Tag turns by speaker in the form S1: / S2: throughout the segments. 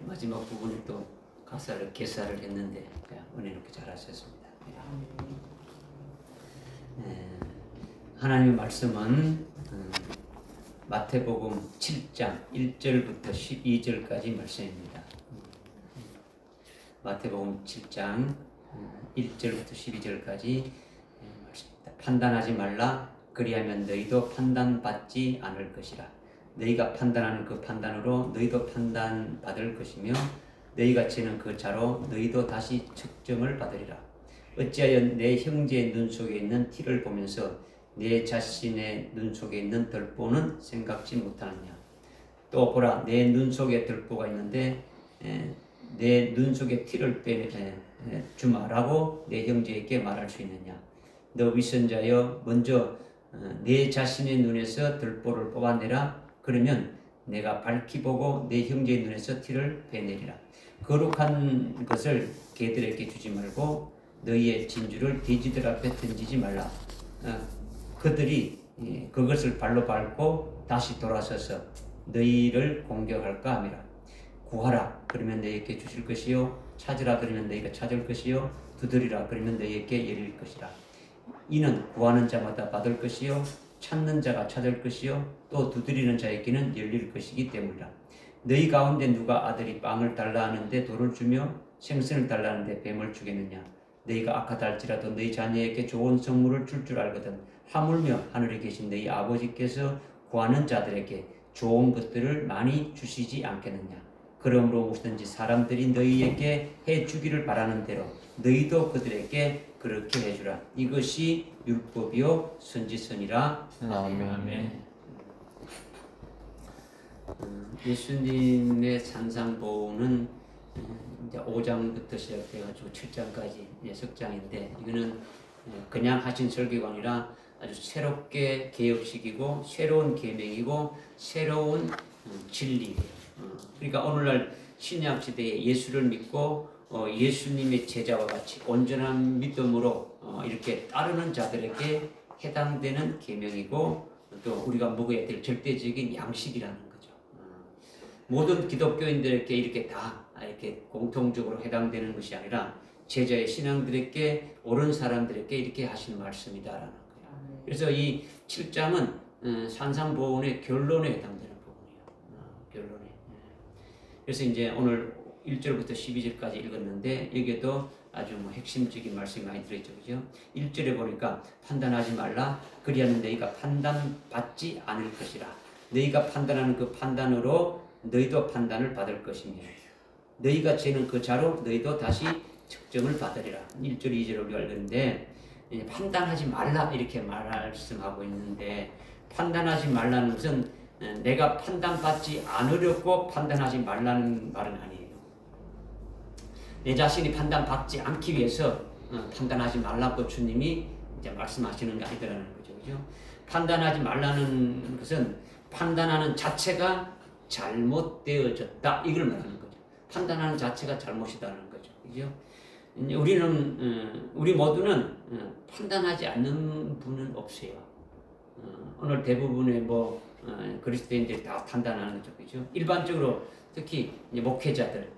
S1: 마지막 부분을 또 개사를 했는데 은혜롭게 잘하셨습니다. 하나님의 말씀은 마태복음 7장 1절부터 12절까지 말씀입니다. 마태복음 7장 1절부터 12절까지 말씀입니다. 판단하지 말라. 그리하면 너희도 판단받지 않을 것이라. 너희가 판단하는 그 판단으로 너희도 판단받을 것이며 너희가 재는 그 자로 너희도 다시 측정을 받으리라. 어찌하여 내 형제의 눈 속에 있는 티를 보면서 내 자신의 눈 속에 있는 들보는 생각지 못하느냐. 또 보라, 내 눈 속에 들보가 있는데 내 눈 속에 티를 주마라고 내 형제에게 말할 수 있느냐. 너 위선자여, 먼저 내 자신의 눈에서 들보를 뽑아내라. 그러면 내가 밝히 보고 내 형제의 눈에서 티를 빼내리라. 거룩한 것을 개들에게 주지 말고 너희의 진주를 돼지들 앞에 던지지 말라. 그들이 그것을 발로 밟고 다시 돌아서서 너희를 공격할까 함이라. 구하라. 그러면 너희에게 주실 것이요. 찾으라. 그러면 너희가 찾을 것이요. 두드리라. 그러면 너희에게 열릴 것이라. 이는 구하는 자마다 받을 것이요. 찾는 자가 찾을 것이요. 또 두드리는 자에게는 열릴 것이기 때문이라. 너희 가운데 누가 아들이 빵을 달라 하는데 돌을 주며 생선을 달라 하는데 뱀을 주겠느냐. 너희가 악하다 할지라도 너희 자녀에게 좋은 선물을 줄 알거든. 하물며 하늘에 계신 너희 아버지께서 구하는 자들에게 좋은 것들을 많이 주시지 않겠느냐. 그러므로 무엇든지 사람들이 너희에게 해주기를 바라는 대로 너희도 그들에게 그렇게 해주라. 이것이 율법이요 선지서니라. 아멘. 예수님의 산상보훈은 이제 5장부터 시작해가지고 7장까지 6장인데 이거는 그냥 하신 설교가 아니라 아주 새롭게 개혁식이고 새로운 계명이고 새로운 진리예요. 그러니까 오늘날 신약 시대에 예수를 믿고 예수님의 제자와 같이 온전한 믿음으로 이렇게 따르는 자들에게 해당되는 계명이고 또 우리가 먹어야 될 절대적인 양식이라는 거죠. 모든 기독교인들에게 이렇게 다 이렇게 공통적으로 해당되는 것이 아니라 제자의 신앙들에게 옳은 사람들에게 이렇게 하시는 말씀이다라는 거예요. 그래서 이 7장은 산상보훈의 결론에 해당되는 부분이에요. 결론에. 그래서 이제 오늘 1절부터 12절까지 읽었는데 여기에도 아주 핵심적인 말씀이 많이 들어있죠. 그죠? 1절에 보니까 판단하지 말라. 그리하면 너희가 판단받지 않을 것이라. 너희가 판단하는 그 판단으로 너희도 판단을 받을 것이며 너희가 재는 그 자로 너희도 다시 측정을 받으리라. 1절 2절을 우리가 읽었는데 판단하지 말라 이렇게 말씀하고 있는데 판단하지 말라는 것은 내가 판단받지 않으려고 판단하지 말라는 말은 아니에요. 내 자신이 판단받지 않기 위해서 판단하지 말라고 주님이 이제 말씀하시는 게 아니더라는 거죠. 그죠? 판단하지 말라는 것은 판단하는 자체가 잘못되어졌다 이걸 말하는 거죠. 판단하는 자체가 잘못이다는 거죠. 그죠? 우리 모두는 판단하지 않는 분은 없어요. 오늘 대부분의 그리스도인들이 다 판단하는 거죠. 그죠? 일반적으로 특히 이제 목회자들,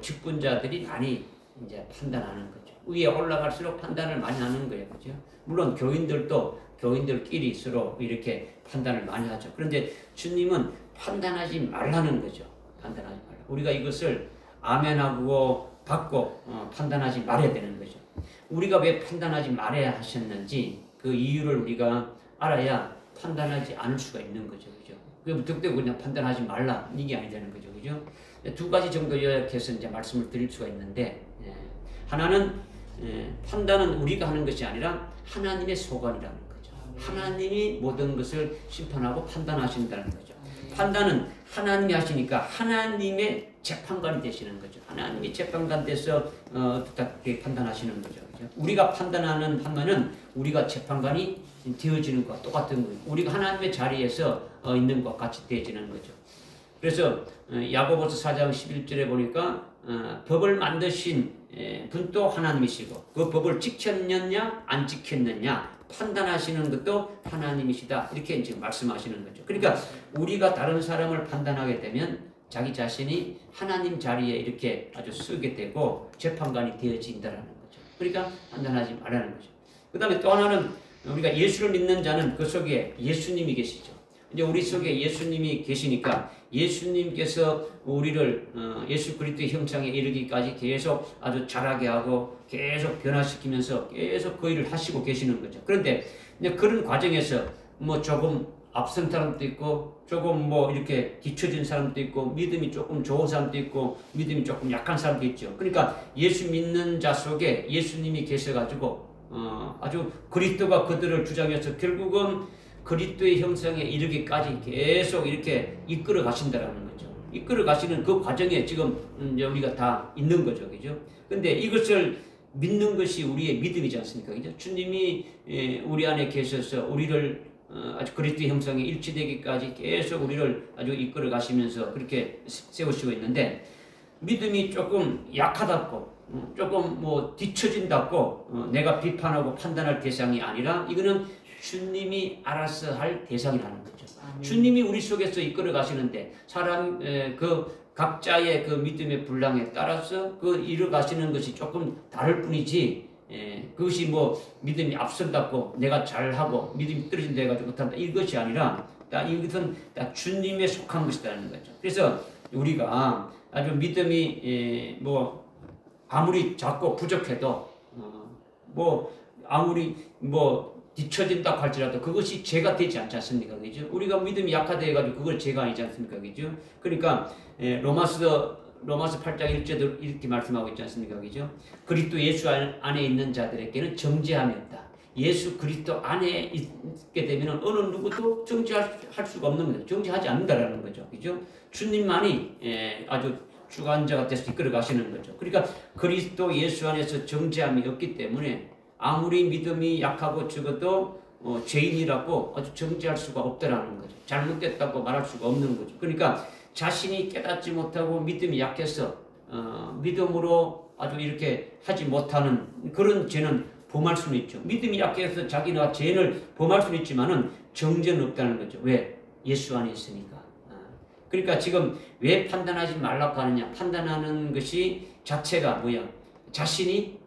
S1: 직분자들이 많이 이제 판단하는 거죠. 위에 올라갈수록 판단을 많이 하는 거예요. 그죠? 물론 교인들도 교인들끼리 서로 이렇게 판단을 많이 하죠. 그런데 주님은 판단하지 말라는 거죠. 판단하지 말라. 우리가 이것을 아멘하고 받고 판단하지 말아야 되는 거죠. 우리가 왜 판단하지 말아야 하셨는지 그 이유를 우리가 알아야 판단하지 않을 수가 있는 거죠. 그죠? 그때 그냥 판단하지 말라 이게 아니라는 거죠. 그죠? 두 가지 정도 요약해서 이제 말씀을 드릴 수가 있는데 하나는 판단은 우리가 하는 것이 아니라 하나님의 소관이라는 거죠. 하나님이 모든 것을 심판하고 판단하신다는 거죠. 판단은 하나님이 하시니까 하나님의 재판관이 되시는 거죠. 하나님이 재판관 돼서 판단하시는 거죠. 그죠? 우리가 판단하는 하면은 우리가 재판관이 되어지는 것과 똑같은 거예요. 우리가 하나님의 자리에서 있는 것과 같이 되어지는 거죠. 그래서 야고보서 4장 11절에 보니까 법을 만드신 분도 하나님이시고 그 법을 지켰느냐 안 지켰느냐 판단하시는 것도 하나님이시다 이렇게 지금 말씀하시는 거죠. 그러니까 우리가 다른 사람을 판단하게 되면 자기 자신이 하나님 자리에 이렇게 아주 서게 되고 재판관이 되어진다라는 거죠. 그러니까 판단하지 말라는 거죠. 그 다음에 또 하나는 우리가 예수를 믿는 자는 그 속에 예수님이 계시죠. 이제 우리 속에 예수님이 계시니까 예수님께서 우리를 예수 그리스도의 형상에 이르기까지 계속 아주 자라게 하고 계속 변화시키면서 계속 그 일을 하시고 계시는 거죠. 그런데 이제 그런 과정에서 뭐 조금 앞선 사람도 있고 조금 뭐 이렇게 뒤처진 사람도 있고 믿음이 조금 좋은 사람도 있고 믿음이 조금 약한 사람도 있죠. 그러니까 예수 믿는 자 속에 예수님이 계셔가지고 아주 그리스도가 그들을 주장해서 결국은 그리스도의 형상에 이르기까지 계속 이렇게 이끌어 가신다라는 거죠. 이끌어 가시는 그 과정에 지금 이제 우리가 다 있는 거죠. 그죠? 근데 이것을 믿는 것이 우리의 믿음이지 않습니까? 그죠? 주님이 우리 안에 계셔서 우리를 아주 그리스도의 형상에 일치되기까지 계속 우리를 아주 이끌어 가시면서 그렇게 세우시고 있는데 믿음이 조금 약하다고 조금 뭐 뒤처진다고 내가 비판하고 판단할 대상이 아니라 이거는 주님이 알아서 할 대상이라는 거죠. 주님이 우리 속에서 이끌어 가시는데 사람 그 각자의 그 믿음의 분량에 따라서 그 이끌어 가시는 것이 조금 다를 뿐이지 그것이 뭐 믿음이 앞선다고 내가 잘하고 믿음이 떨어진다 해가지고 못한다 이것이 아니라 이것은 다 주님에 속한 것이라는 거죠. 그래서 우리가 아주 믿음이 뭐 아무리 작고 부족해도 뭐 아무리 뭐 뒤처진다고 할지라도 그것이 죄가 되지 않지 않습니까? 그죠? 우리가 믿음이 약하다 해가지고 그걸 죄가 아니지 않습니까? 그죠? 그러니까 로마서 8장 1절도 이렇게 말씀하고 있지 않습니까? 그죠? 그리스도 예수 안에 있는 자들에게는 정죄함이 없다. 예수 그리스도 안에 있게 되면 어느 누구도 정죄할 수가 없는 거죠. 정죄하지 않는다라는 거죠. 그죠? 주님만이 아주 주관자가 돼서 이끌어 가시는 거죠. 그러니까 그리스도 예수 안에서 정죄함이 없기 때문에 아무리 믿음이 약하고 적어도 죄인이라고 아주 정죄할 수가 없다라는 거죠. 잘못됐다고 말할 수가 없는 거죠. 그러니까 자신이 깨닫지 못하고 믿음이 약해서 믿음으로 아주 이렇게 하지 못하는 그런 죄는 범할 수는 있죠. 믿음이 약해서 자기가 죄를 범할 수는 있지만은 정죄는 없다는 거죠. 왜? 예수 안에 있으니까. 그러니까 지금 왜 판단하지 말라고 하느냐? 판단하는 것이 자체가 뭐야? 자신이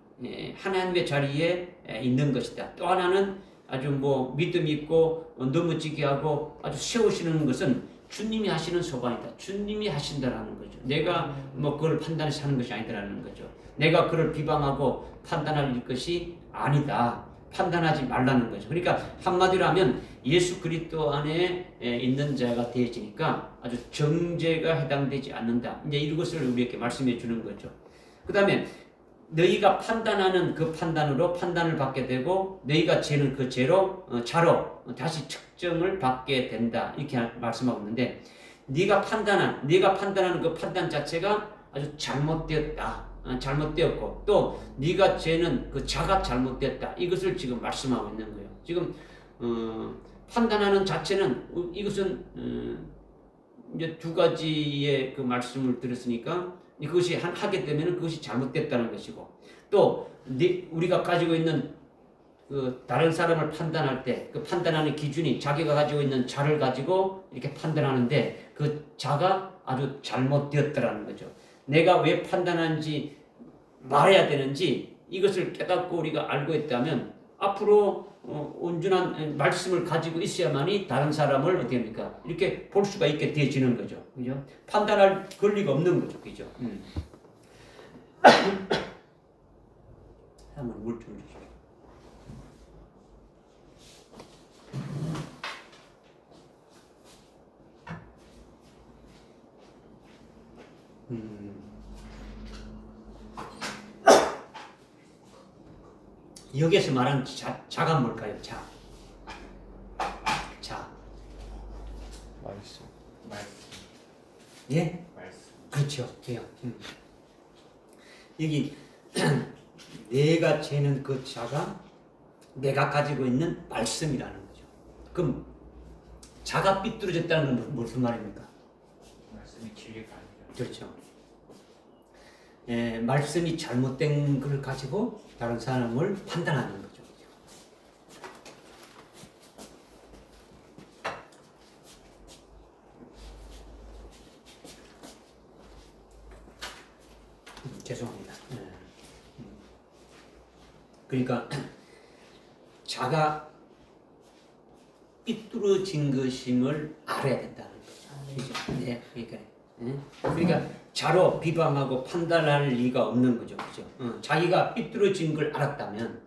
S1: 하나님의 자리에 있는 것이다. 또 하나는 아주 뭐 믿음 있고 넘어지게 하고 아주 세우시는 것은 주님이 하시는 소관이다. 주님이 하신다라는 거죠. 내가 뭐 그걸 판단해서 하는 것이 아니다라는 거죠. 내가 그를 비방하고 판단할 것이 아니다. 판단하지 말라는 거죠. 그러니까 한마디로 하면 예수 그리스도 안에 있는 자가 되어지니까 아주 정죄가 해당되지 않는다. 이제 이것을 우리에게 말씀해 주는 거죠. 그 다음에 너희가 판단하는 그 판단으로 판단을 받게 되고 너희가 죄는 그 죄로 자로 다시 측정을 받게 된다. 이렇게 말씀하고 있는데 네가 판단하는 그 판단 자체가 아주 잘못되었다. 잘못되었고 또 네가 죄는 그 자가 잘못됐다. 이것을 지금 말씀하고 있는 거예요. 지금 판단하는 자체는 이것은 이제 두 가지의 그 말씀을 들었으니까 그것이 하게 되면 그것이 잘못됐다는 것이고 또 우리가 가지고 있는 그 다른 사람을 판단할 때 그 판단하는 기준이 자기가 가지고 있는 자를 가지고 이렇게 판단하는데 그 자가 아주 잘못되었다라는 거죠. 내가 왜 판단하는지 말해야 되는지 이것을 깨닫고 우리가 알고 있다면 앞으로 온전한 말씀을 가지고 있어야만이 다른 사람을 어떻게 합니까? 이렇게 볼 수가 있게 되어지는 거죠. 그죠? 판단할 권리가 없는 거죠. 그죠? 한번 물 좀 주시죠. 여기에서 말하는 자가 뭘까요? 자.
S2: 말씀.
S1: 예?
S2: 말씀.
S1: 그렇죠. 돼요. 여기 내가 재는 그 자가 내가 가지고 있는 말씀이라는 거죠. 그럼 자가 삐뚤어졌다는 건 무슨 말입니까?
S2: 말씀이 진리가 아니라.
S1: 그렇죠. 말씀이 잘못된 걸 가지고 다른 사람을 판단하는 거죠. 죄송합니다. 그러니까 자가 삐뚤어진 것임을 알아야 된다는 거죠. 그죠? 네, 그러니까 자로 비방하고 판단할 리가 없는 거죠. 그죠? 자기가 삐뚤어진 걸 알았다면,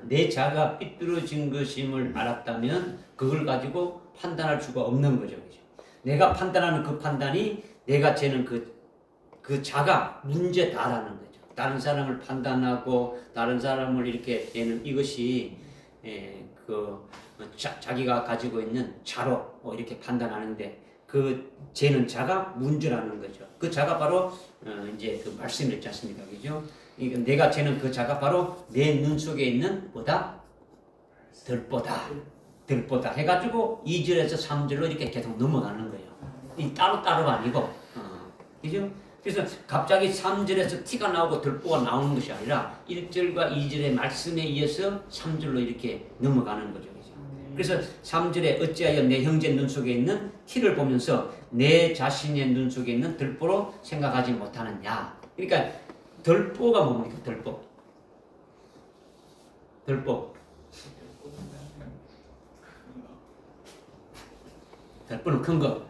S1: 내 자가 삐뚤어진 것임을 알았다면 그걸 가지고 판단할 수가 없는 거죠. 그죠? 내가 판단하는 그 판단이 내가 재는 그 자가 문제다라는 거죠. 다른 사람을 판단하고 다른 사람을 이렇게 내는 이것이 자기가 가지고 있는 자로 이렇게 판단하는데 그 재는 자가 문제라는 거죠. 그 자가 바로 이제 그 말씀이었지 않습니까? 그죠? 내가 재는 그 자가 바로 내 눈 속에 있는 뭐다? 들보다 해가지고 2절에서 3절로 이렇게 계속 넘어가는 거예요. 이 따로따로가 아니고 그죠? 그래서 갑자기 3절에서 티가 나오고 들보가 나오는 것이 아니라 1절과 2절의 말씀에 의해서 3절로 이렇게 넘어가는 거죠. 그래서 3절에 어찌하여 내 형제 눈 속에 있는 티를 보면서 내 자신의 눈 속에 있는 들보로 생각하지 못하느냐. 그러니까 들보가 뭡니까? 들보는 큰 거.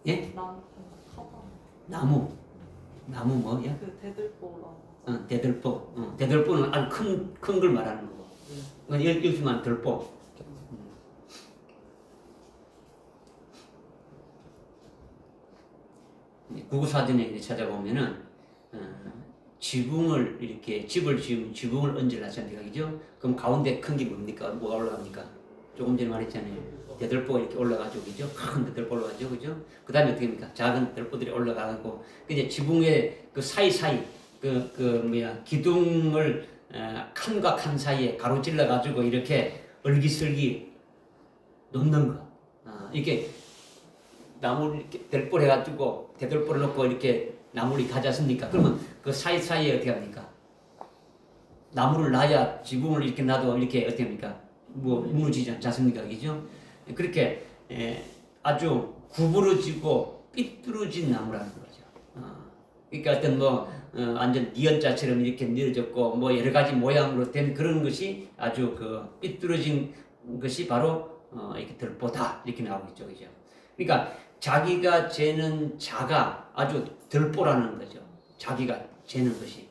S1: 예? 나무 뭐야?
S3: 그 대들보라고.
S1: 대들보는 아주 큰 걸 말하는 거고. 여기만 들보. 구구사전에 찾아보면은 지붕을 이렇게 집을 지으면 지붕을 얹으려고 그죠? 그럼 가운데 큰 게 뭡니까? 뭐가 올라갑니까? 조금 전에 말했잖아요. 대들보가 이렇게 올라가죠, 그죠? 큰 대들보 올라가죠, 그죠? 그 다음에 어떻게 합니까? 작은 대들보들이 올라가고, 이제 지붕의 그 사이사이, 기둥을 칸과 칸 사이에 가로질러가지고 이렇게 얼기설기 놓는 거. 이렇게 나무를 이렇게 대들보를 해가지고, 대들보를 놓고 이렇게 나무를 가지 않습니까? 그러면 그 사이사이에 어떻게 합니까? 나무를 놔야 지붕을 이렇게 놔도 이렇게 어떻게 합니까? 무너지지 않습니까? 그죠? 그렇게 아주 구부러지고 삐뚤어진 나무라는 거죠. 그러니까 어떤 완전 니은자처럼 이렇게 늘어졌고 여러 가지 모양으로 된 그런 것이 아주 그 삐뚤어진 것이 바로 이렇게 들보다 이렇게 나오고 있죠. 그죠? 그러니까 자기가 재는 자가 아주 들보라는 거죠. 자기가 재는 것이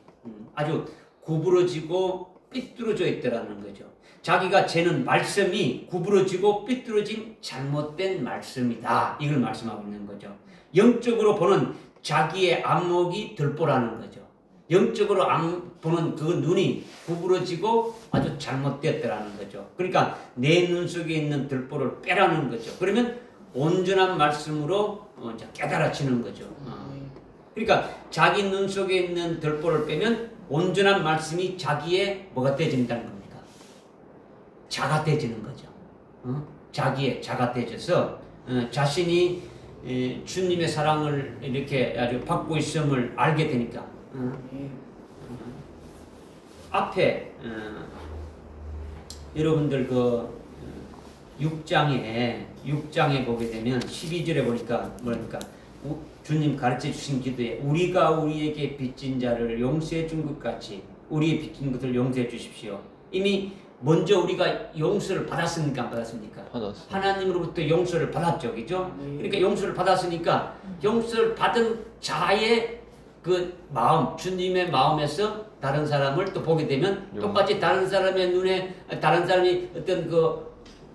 S1: 아주 구부러지고 삐뚤어져 있더라는 거죠. 자기가 재는 말씀이 구부러지고 삐뚤어진 잘못된 말씀이다. 이걸 말씀하고 있는 거죠. 영적으로 보는 자기의 안목이 들보라는 거죠. 영적으로 보는 그 눈이 구부러지고 아주 잘못됐더라는 거죠. 그러니까 내 눈 속에 있는 들보를 빼라는 거죠. 그러면 온전한 말씀으로 이제 깨달아지는 거죠. 그러니까 자기 눈 속에 있는 들보를 빼면 온전한 말씀이 자기의 뭐가 되어진다는 겁니까? 자가 되어지는 거죠. 자기의 자가 되어져서 자신이 주님의 사랑을 이렇게 아주 받고 있음을 알게 되니까 앞에 여러분들 그 6장에 보게 되면 12절에 보니까 뭐랍니까? 주님 가르쳐 주신 기도에 우리가 우리에게 빚진 자를 용서해 준 것 같이 우리의 빚진 것을 용서해 주십시오. 이미 먼저 우리가 용서를 받았습니까? 안 받았습니까?
S4: 받았어요.
S1: 하나님으로부터 용서를 받았죠. 그죠? 그러니까 용서를 받았으니까 용서를 받은 자의 그 마음, 주님의 마음에서 다른 사람을 또 보게 되면 똑같이 다른 사람의 눈에 다른 사람이 어떤 그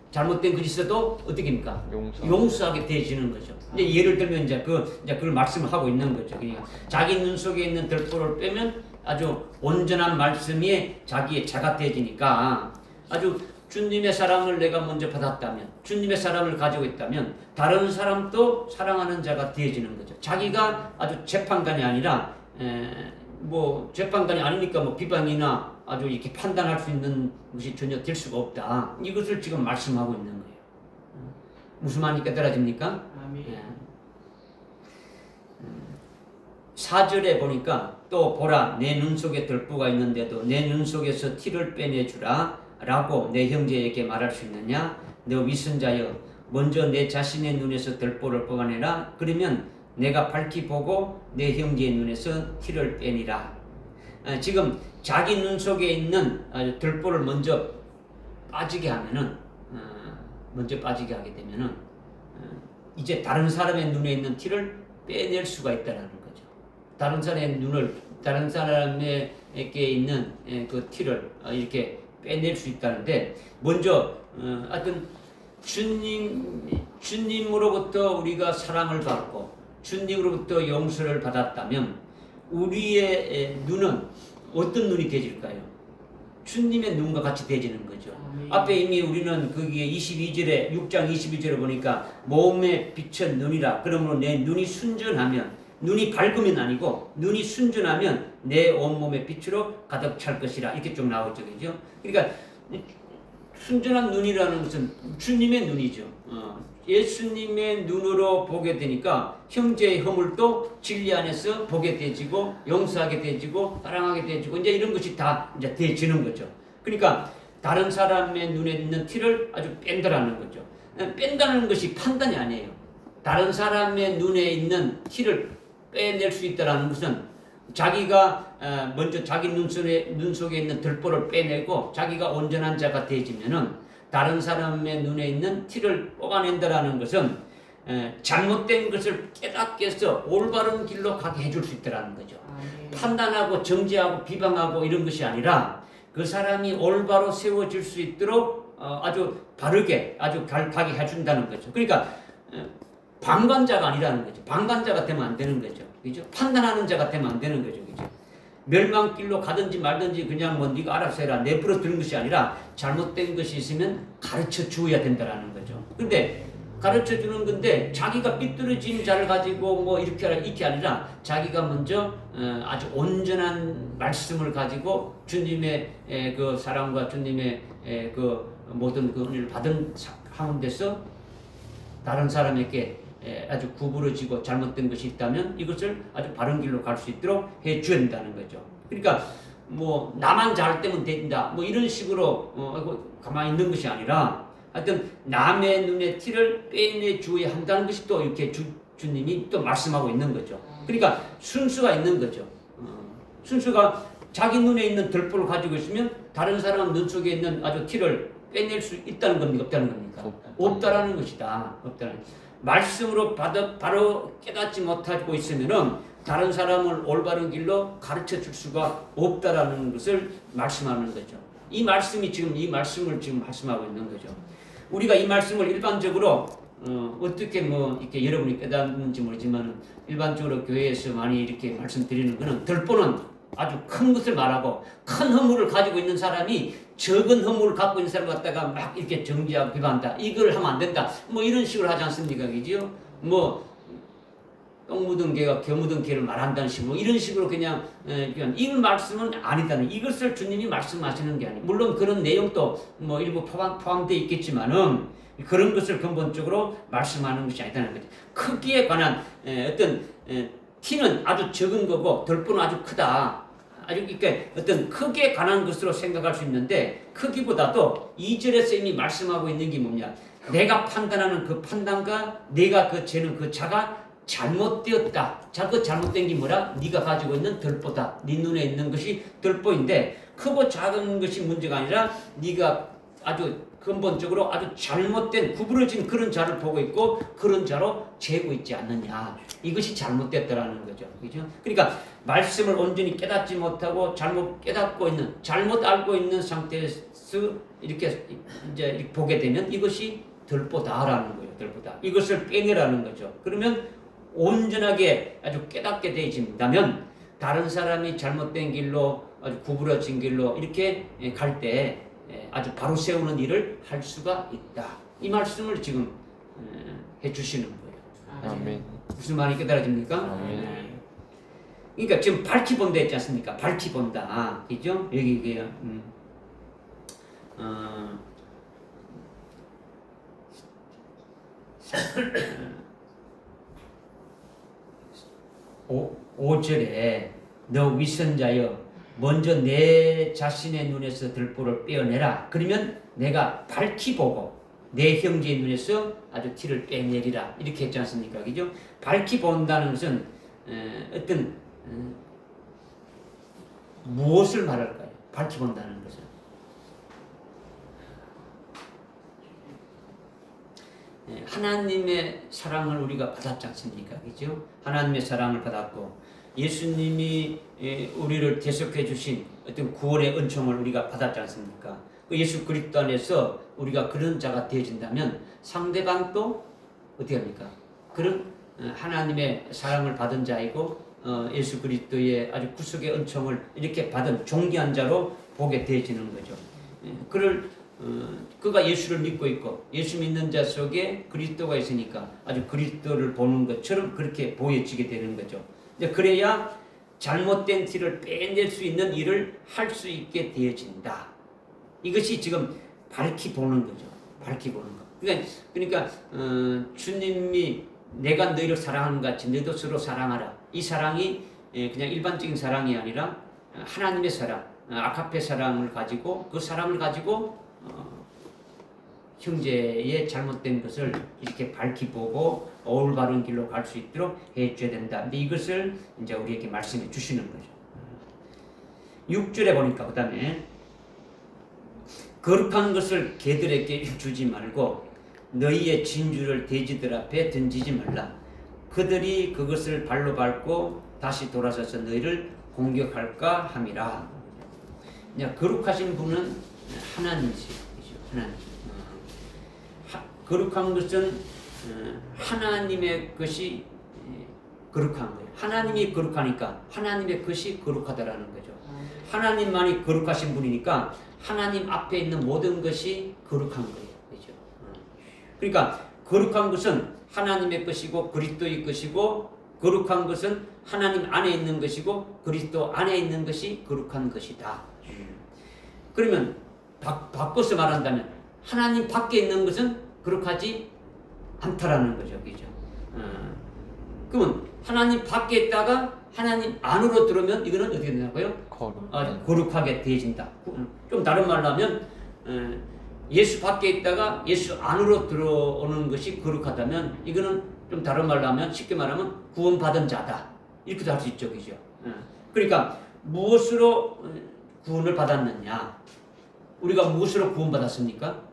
S1: 잘못된 것이 있어도 어떻게 합니까? 용서하게 되어지는 거죠. 이제 예를 들면 이제 그걸 말씀을 하고 있는 거죠. 그러니까 자기 눈 속에 있는 들보를 빼면 아주 온전한 말씀이 자기의 자가 되어지니까 아주 주님의 사랑을 내가 먼저 받았다면 주님의 사랑을 가지고 있다면 다른 사람도 사랑하는 자가 되어지는 거죠. 자기가 아주 재판관이 아니라 재판관이 아니니까 비방이나 아주 이렇게 판단할 수 있는 것이 전혀 될 수가 없다. 이것을 지금 말씀하고 있는 거예요. 무슨 말이 깨달아집니까?
S3: 아멘.
S1: 4절에 보니까 또 보라 내 눈 속에 들보가 있는데도 내 눈 속에서 티를 빼내주라 라고 내 형제에게 말할 수 있느냐? 너 위선자여 먼저 내 자신의 눈에서 들보를 뽑아내라. 그러면 내가 밝히 보고 내 형제의 눈에서 티를 빼니라. 지금 자기 눈 속에 있는 들보를 먼저 빠지게 하면은 먼저 빠지게 하게 되면은 이제 다른 사람의 눈에 있는 티를 빼낼 수가 있다는 거죠. 다른 사람에게 있는 그 티를 이렇게 빼낼 수 있다는데, 먼저 하여튼 주님으로부터 우리가 사랑을 받고 주님으로부터 용서를 받았다면 우리의 눈은 어떤 눈이 되질까요? 주님의 눈과 같이 되지는 거죠. 앞에 이미 우리는 거기에 22절에 6장 22절에 보니까 몸에 비친 눈이라. 그러므로 내 눈이 순전하면, 눈이 밝으면 아니고 눈이 순전하면 내 온몸의 빛으로 가득 찰 것이라. 이렇게 좀 나오죠. 그죠? 그러니까 순전한 눈이라는 것은 주님의 눈이죠. 예수님의 눈으로 보게 되니까 형제의 허물도 진리 안에서 보게 되지고 용서하게 되지고 사랑하게 되지고 이제 이런 것이 다 이제 되지는 거죠. 그러니까 다른 사람의 눈에 있는 티를 아주 뺀다라는 거죠. 뺀다는 것이 판단이 아니에요. 다른 사람의 눈에 있는 티를 빼낼 수 있다는 것은 자기가 먼저 자기 눈 속에 있는 들보를 빼내고 자기가 온전한 자가 되어지면은 다른 사람의 눈에 있는 티를 뽑아낸다라는 것은 잘못된 것을 깨닫게 해서 올바른 길로 가게 해줄 수 있다는 거죠. 판단하고 정죄하고 비방하고 이런 것이 아니라 그 사람이 올바로 세워질 수 있도록 아주 바르게 아주 가게 해준다는 거죠. 그러니까 방관자가 아니라는 거죠. 방관자가 되면 안 되는 거죠. 그죠? 판단하는 자가 되면 안 되는 거죠. 그죠? 멸망길로 가든지 말든지 그냥 뭐 네가 알아서 해라 내버려 두는 것이 아니라 잘못된 것이 있으면 가르쳐 주어야 된다라는 거죠. 근데 가르쳐 주는 건데 자기가 삐뚤어진 자를 가지고 뭐 이렇게 하라 이렇게 아니라 자기가 먼저 아주 온전한 말씀을 가지고 주님의 그 사랑과 주님의 그 모든 그 은혜를 받은 가운데서 다른 사람에게 아주 구부러지고 잘못된 것이 있다면 이것을 아주 바른 길로 갈 수 있도록 해 줘야 된다는 거죠. 그러니까 뭐 나만 잘 되면 된다 뭐 이런 식으로 가만히 있는 것이 아니라 하여튼 남의 눈에 티를 빼내 주어야 한다는 것이 또 이렇게 주님이 또 말씀하고 있는 거죠. 그러니까 순수가 있는 거죠. 순수가 자기 눈에 있는 들보를 가지고 있으면 다른 사람 눈 속에 있는 아주 티를 빼낼 수 있다는 겁니까? 없다는 겁니까? 없다라는 것이다. 없다는. 말씀으로 바로 깨닫지 못하고 있으면은 다른 사람을 올바른 길로 가르쳐 줄 수가 없다라는 것을 말씀하는 거죠. 이 말씀을 지금 말씀하고 있는 거죠. 우리가 이 말씀을 일반적으로 어떻게 뭐 이렇게 여러분이 깨닫는지 모르지만 일반적으로 교회에서 많이 이렇게 말씀드리는 거는 들보는 아주 큰 것을 말하고 큰 허물을 가지고 있는 사람이 적은 허물을 갖고 있는 사람을 갖다가 막 이렇게 정죄하고 비판한다. 이걸 하면 안 된다. 뭐 이런 식으로 하지 않습니까? 그죠? 뭐 똥 묻은 개가 겨 묻은 개를 말한다는 식으로 이런 식으로 그냥 이 말씀은 아니다는 이것을 주님이 말씀하시는 게 아니에요. 물론 그런 내용도 뭐 일부 포함되어 있겠지만은 그런 것을 근본적으로 말씀하는 것이 아니다는 거죠. 크기에 관한 어떤 티는 아주 적은 거고 들보는 아주 크다. 아주 이렇게 어떤 크기에 관한 것으로 생각할 수 있는데 크기보다도 2절에서 이미 말씀하고 있는 게 뭐냐. 내가 판단하는 그 판단과 내가 그 재는 그 자가 잘못되었다. 그 잘못된 게 뭐라? 네가 가지고 있는 들보다. 네 눈에 있는 것이 들보인데 크고 작은 것이 문제가 아니라 네가 아주 근본적으로 아주 잘못된 구부러진 그런 자를 보고 있고 그런 자로 재고 있지 않느냐. 이것이 잘못됐다라는 거죠. 그죠? 그러니까 말씀을 온전히 깨닫지 못하고 잘못 깨닫고 있는, 잘못 알고 있는 상태에서 이렇게 이제 보게 되면 이것이 들보다라는 거예요. 들보다. 이것을 빼내라는 거죠. 그러면 온전하게 아주 깨닫게 되어진다면 다른 사람이 잘못된 길로 아주 구부러진 길로 이렇게 갈 때 아주 바로 세우는 일을 할 수가 있다. 이 말씀을 지금 해주시는 거예요.
S3: 아멘.
S1: 무슨 말이 깨달아집니까?
S3: 아멘.
S1: 그러니까 지금 밝히 본다 했지 않습니까? 밝히 본다. 그죠? 여기 이게 5절에 너 위선자여 먼저 내 자신의 눈에서 들보를 빼어내라. 그러면 내가 밝히 보고 내 형제의 눈에서 아주 티를 빼내리라 이렇게 했지 않습니까? 그죠? 밝히 본다는 것은 어떤 무엇을 말할까요? 밝히 본다는 것은 하나님의 사랑을 우리가 받았지 않습니까? 그죠? 하나님의 사랑을 받았고 예수님이 우리를 대속해 주신 어떤 구원의 은총을 우리가 받았지 않습니까? 그 예수 그리스도 안에서 우리가 그런 자가 되어진다면 상대방도 어떻게 합니까? 그런 하나님의 사랑을 받은 자이고 예수 그리스도의 아주 구속의 은총을 이렇게 받은 존귀한 자로 보게 되어지는 거죠. 그가 예수를 믿고 있고 예수 믿는 자 속에 그리스도가 있으니까 아주 그리스도를 보는 것처럼 그렇게 보여지게 되는 거죠. 그래야 잘못된 티를 빼낼 수 있는 일을 할 수 있게 되어진다. 이것이 지금 밝히 보는 거죠. 밝히 보는 거. 그러니까 주님이 내가 너희를 사랑하는 것 같이 너희도 서로 사랑하라. 이 사랑이 그냥 일반적인 사랑이 아니라 하나님의 사랑, 아가페 사랑을 가지고 그 사랑을 가지고 형제의 잘못된 것을 이렇게 밝히 보고 올바른 길로 갈 수 있도록 해줘야 된다. 근데 이것을 이제 우리에게 말씀해 주시는 거죠. 6절에 보니까 그 다음에 거룩한 것을 개들에게 주지 말고 너희의 진주를 돼지들 앞에 던지지 말라. 그들이 그것을 발로 밟고 다시 돌아서서 너희를 공격할까 함이라. 거룩하신 분은 하나님이시죠. 하나님. 거룩한 것은 하나님의 것이 거룩한 거예요. 하나님이 거룩하니까 하나님의 것이 거룩하다라는 거죠. 하나님만이 거룩하신 분이니까 하나님 앞에 있는 모든 것이 거룩한 거예요. 그렇죠? 그러니까 거룩한 것은 하나님의 것이고 그리스도의 것이고 거룩한 것은 하나님 안에 있는 것이고 그리스도 안에 있는 것이 거룩한 것이다. 그러면 바꿔서 말한다면 하나님 밖에 있는 것은 거룩하지 않다라는 거죠. 그죠? 그러면 하나님 밖에 있다가 하나님 안으로 들어오면 이거는 어떻게 되냐고요? 거룩하게 되어진다. 좀 다른 말로 하면 예수 밖에 있다가 예수 안으로 들어오는 것이 거룩하다면 이거는 좀 다른 말로 하면 쉽게 말하면 구원받은 자다. 이렇게도 할 수 있죠. 그죠? 그러니까 무엇으로 구원을 받았느냐? 우리가 무엇으로 구원받았습니까?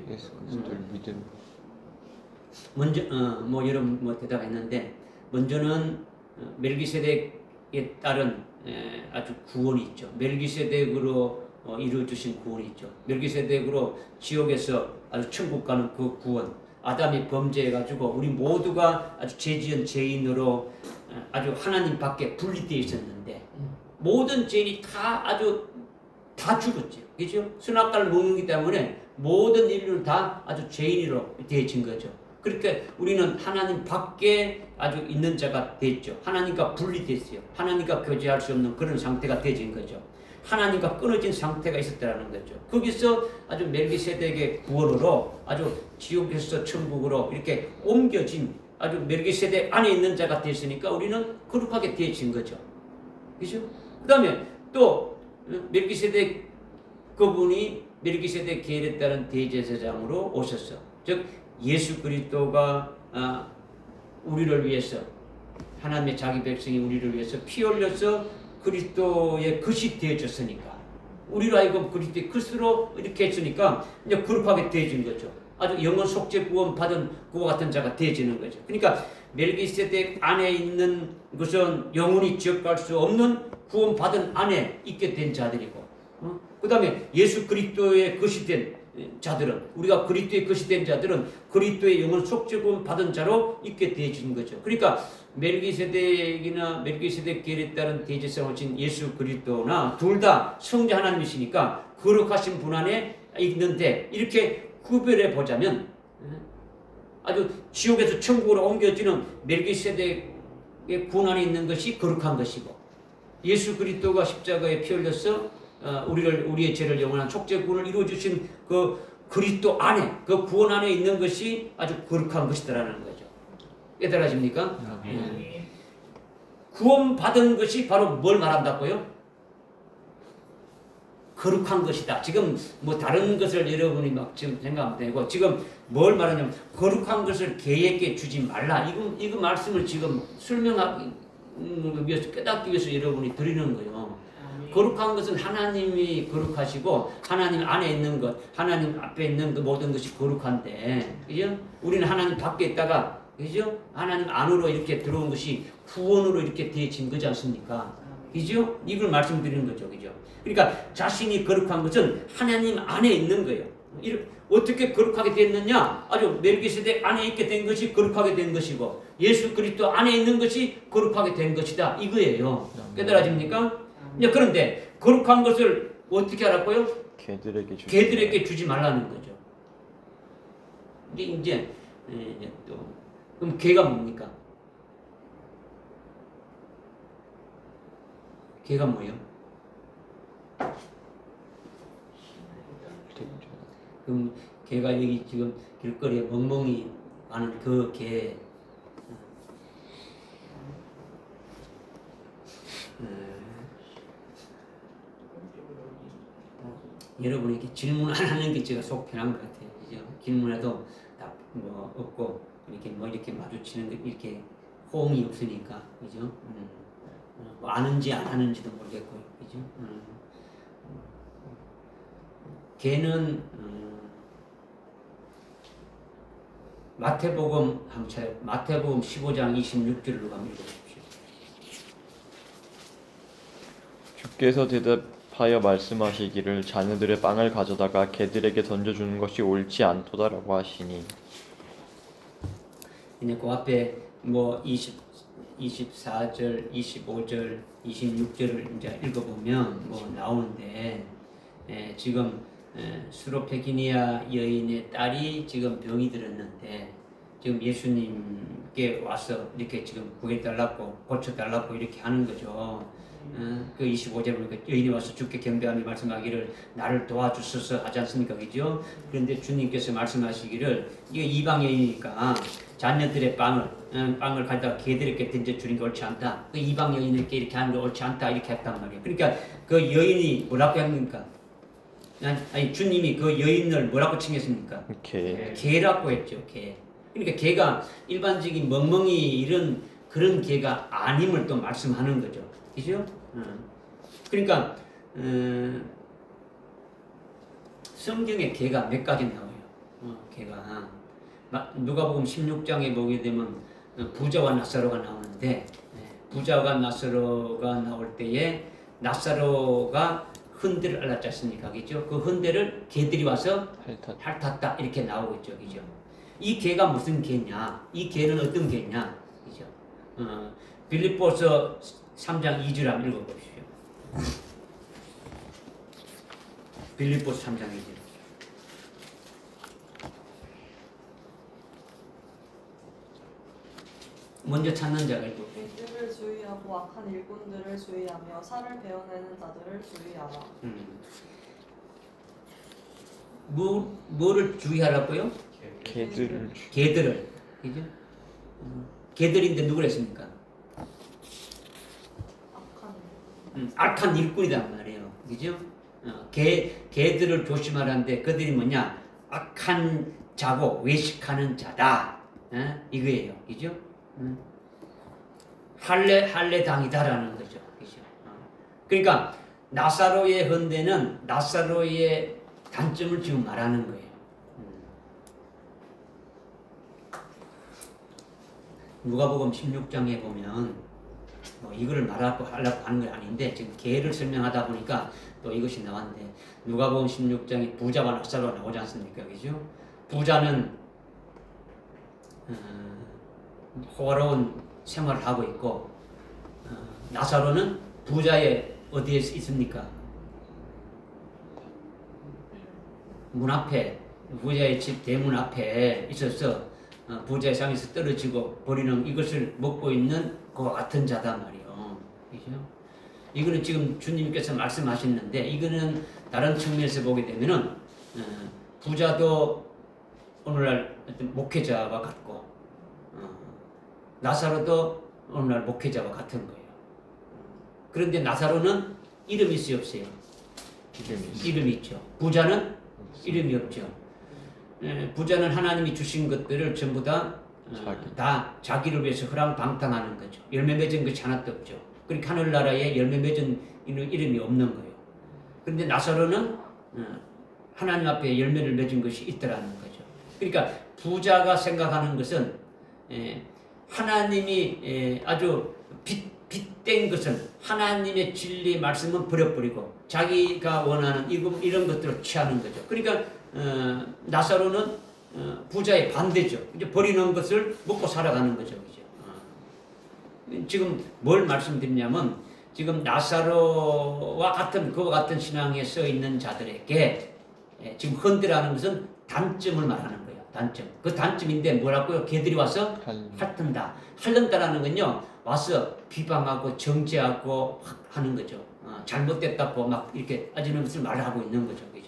S3: 예수 그리스도를 믿음.
S1: 먼저 여러 대답했는데 먼저는 멜기세덱에 따른 아주 구원이 있죠. 멜기세덱으로 이루어주신 구원이 있죠. 멜기세덱으로 지옥에서 아주 천국 가는 그 구원. 아담이 범죄해가지고 우리 모두가 아주 죄지은 죄인으로 아주 하나님 밖에 분리되어 있었는데 모든 죄인이 다 죽었죠. 그죠? 선악과를 먹기 때문에 모든 인류는 다 아주 죄인으로 되어진 거죠. 그렇게 우리는 하나님 밖에 아주 있는 자가 됐죠. 하나님과 분리됐어요. 하나님과 교제할 수 없는 그런 상태가 되어진 거죠. 하나님과 끊어진 상태가 있었다는 거죠. 거기서 아주 멜기세덱의 구원으로 아주 지옥에서 천국으로 이렇게 옮겨진 아주 멜기세덱 안에 있는 자가 됐으니까 우리는 거룩하게 되어진 거죠. 그죠? 그 다음에 또 멜기세덱 그분이 멜기세덱 계율에 따른 대제사장으로 오셨어. 즉 예수 그리스도가 우리를 위해서 하나님의 자기 백성이 우리를 위해서 피 흘려서 그리스도의 것이 되어졌으니까 우리로 하여금 그리스도의 것으로 이렇게 했으니까 이제 거룩하게 되어진 거죠. 아주 영원 속죄 구원 받은 그와 같은 자가 되어지는 거죠. 그러니까 멜기세덱 안에 있는 것은 영원히 지옥갈 수 없는 구원 받은 안에 있게 된 자들이고 그 다음에 예수 그리스도의 것이 된 자들은 우리가 그리스도의 것이 된 자들은 그리스도의 영원 속죄구원 받은 자로 있게 되어진 거죠. 그러니까 멜기세덱이나 멜기세덱 계율에 따른 대제사장을 진 예수 그리스도나 둘 다 성자 하나님이시니까 거룩하신 분 안에 있는데 이렇게 구별해 보자면 아주 지옥에서 천국으로 옮겨지는 멜기세덱의 군 안에 있는 것이 거룩한 것이고 예수 그리스도가 십자가에 피 흘려서 우리의 죄를 영원한 속죄구원을 이루어주신 그 그리스도 안에 그 구원 안에 있는 것이 아주 거룩한 것이다라는 거죠. 깨달아집니까? 구원 받은 것이 바로 뭘 말한다고요? 거룩한 것이다. 지금 뭐 다른 것을 여러분이 막 지금 생각하면 되고 지금 뭘 말하냐면 거룩한 것을 개에게 주지 말라. 이거 말씀을 지금 설명하기 위해서 깨닫기 위해서 여러분이 드리는 거예요. 거룩한 것은 하나님이 거룩하시고 하나님 안에 있는 것, 하나님 앞에 있는 그 모든 것이 거룩한데, 그죠? 우리는 하나님 밖에 있다가, 그죠? 하나님 안으로 이렇게 들어온 것이 구원으로 이렇게 되어진 거지 않습니까? 그죠? 이걸 말씀드리는 거죠, 그죠? 그러니까 자신이 거룩한 것은 하나님 안에 있는 거예요. 어떻게 거룩하게 됐느냐? 아주 멜기세덱 안에 있게 된 것이 거룩하게 된 것이고 예수 그리스도 안에 있는 것이 거룩하게 된 것이다. 이거예요. 깨달아집니까? 그런데 거룩한 것을 어떻게 하라고요? 개들에게 주지 말라는 거죠. 이제 또 그럼 개가 뭡니까? 개가 뭐예요? 그럼 개가 여기 지금 길거리에 멍멍이 가는 그 개. 여러분이 이렇게 질문 안 하는 게 제가 속 편한 것 같아요. 그죠? 질문해도 답 뭐 없고 이렇게 뭐 이렇게 마주치는 게 이렇게 호응이 없으니까, 그죠? 뭐 아는지 안 아는지도 모르겠고, 그죠? 걔는 마태복음 한번 찾아, 마태복음 15장 26절로 가면 읽어보십시오.
S3: 주께서 대답하여 말씀하시기를 자녀들의 빵을 가져다가 개들에게 던져주는 것이 옳지 않도다라고 하시니.
S1: 근데 그 앞에 뭐 24절, 25절, 26절을 이제 읽어보면 뭐 나오는데, 지금 수로페기니아 여인의 딸이 지금 병이 들었는데 지금 예수님께 와서 이렇게 지금 구해달라고 고쳐달라고 이렇게 하는 거죠. 그 25절에 보니까 여인이 와서 주께 경배하며 말씀하기를 나를 도와주소서 하지 않습니까? 그죠? 그런데 주님께서 말씀하시기를 이게 이방 여인이니까 자녀들의 빵을 가져다 개들에게 던져주는 게 옳지 않다. 그 이방 여인에게 이렇게 하는 게 옳지 않다. 이렇게 했단 말이에요. 그러니까 그 여인이 뭐라고 합니까? 아니 주님이 그 여인을 뭐라고 칭했습니까? 개라고 했죠. 개. 그러니까 개가 일반적인 멍멍이 이런 그런 개가 아님을 또 말씀하는 거죠. 그죠? 그러니까 성경에 개가 몇 가지 나와요. 개가 누가복음 16장에 보게 되면 부자와 나사로가 나오는데 부자와 나사로가 나올 때에 나사로가 흔들을 알았지 않습니까? 그죠? 그 흔들을 개들이 와서 핥았다 이렇게 나오고 있죠. 그죠? 이 개가 무슨 개냐? 이 개는 어떤 개냐? 그죠? 빌립보서 3장 2절 한번 읽어보십시오. 빌립보서 3장 2절. 먼저 찾는 자가 있고
S4: 개들을 주의하고 악한 일꾼들을 주의하며 살을 베어내는 자들을 주의하라.
S1: 뭐를 주의하라고요? 개들을. 그죠? 개들인데 누구를 했습니까? 악한 일꾼이란 말이에요. 그죠? 개들을 조심하라는데 그들이 뭐냐? 악한 자고 외식하는 자다. 이거예요. 그죠? 할례 당이다라는 거죠. 그죠? 그러니까 나사로의 헌대는 나사로의 단점을 지금 말하는 거예요. 누가복음 16장에 보면 뭐 이거를 말하려고 하는 건 아닌데 지금 개를 설명하다 보니까 또 이것이 나왔는데 누가복음 16장에 부자와 나사로가 나오지 않습니까? 그죠? 부자는 호화로운 생활을 하고 있고 나사로는 부자의 어디에 있습니까? 문 앞에 부자의 집 대문 앞에 있어서 부자의 상에서 떨어지고 버리는 이것을 먹고 있는 그와 같은 자다 말이요. 그죠? 이거는 지금 주님께서 말씀하셨는데 이거는 다른 측면에서 보게 되면은 부자도 오늘날 어떤 목회자와 같고 나사로도 오늘날 목회자와 같은 거예요. 그런데 나사로는 이름이 있어요, 없어요? 이름이 있죠. 부자는 이름이 없죠. 부자는 하나님이 주신 것들을 전부 다 자기를 위해서 허랑방탕하는 거죠. 열매 맺은 것이 하나도 없죠. 그러니까 하늘나라에 열매 맺은 이름이 없는 거예요. 그런데 나사로는 하나님 앞에 열매를 맺은 것이 있더라는 거죠. 그러니까 부자가 생각하는 것은 하나님이 아주 빗댄 것은 하나님의 진리 말씀은 버려버리고 자기가 원하는 이런 것들을 취하는 거죠. 그러니까 나사로는 부자의 반대죠. 이제 버리는 것을 먹고 살아가는 거죠. 그죠? 지금 뭘 말씀드리냐면 지금 나사로와 같은 그와 같은 신앙에 서 있는 자들에게 지금 헌데라는 것은 단점을 말하는 거예요. 단점. 그 단점인데 뭐라고요? 걔들이 와서 핥는다. 핥는다라는 건요. 와서 비방하고 정죄하고 하는 거죠. 잘못됐다고 막 이렇게 따지는 것을 말하고 있는 거죠. 그죠?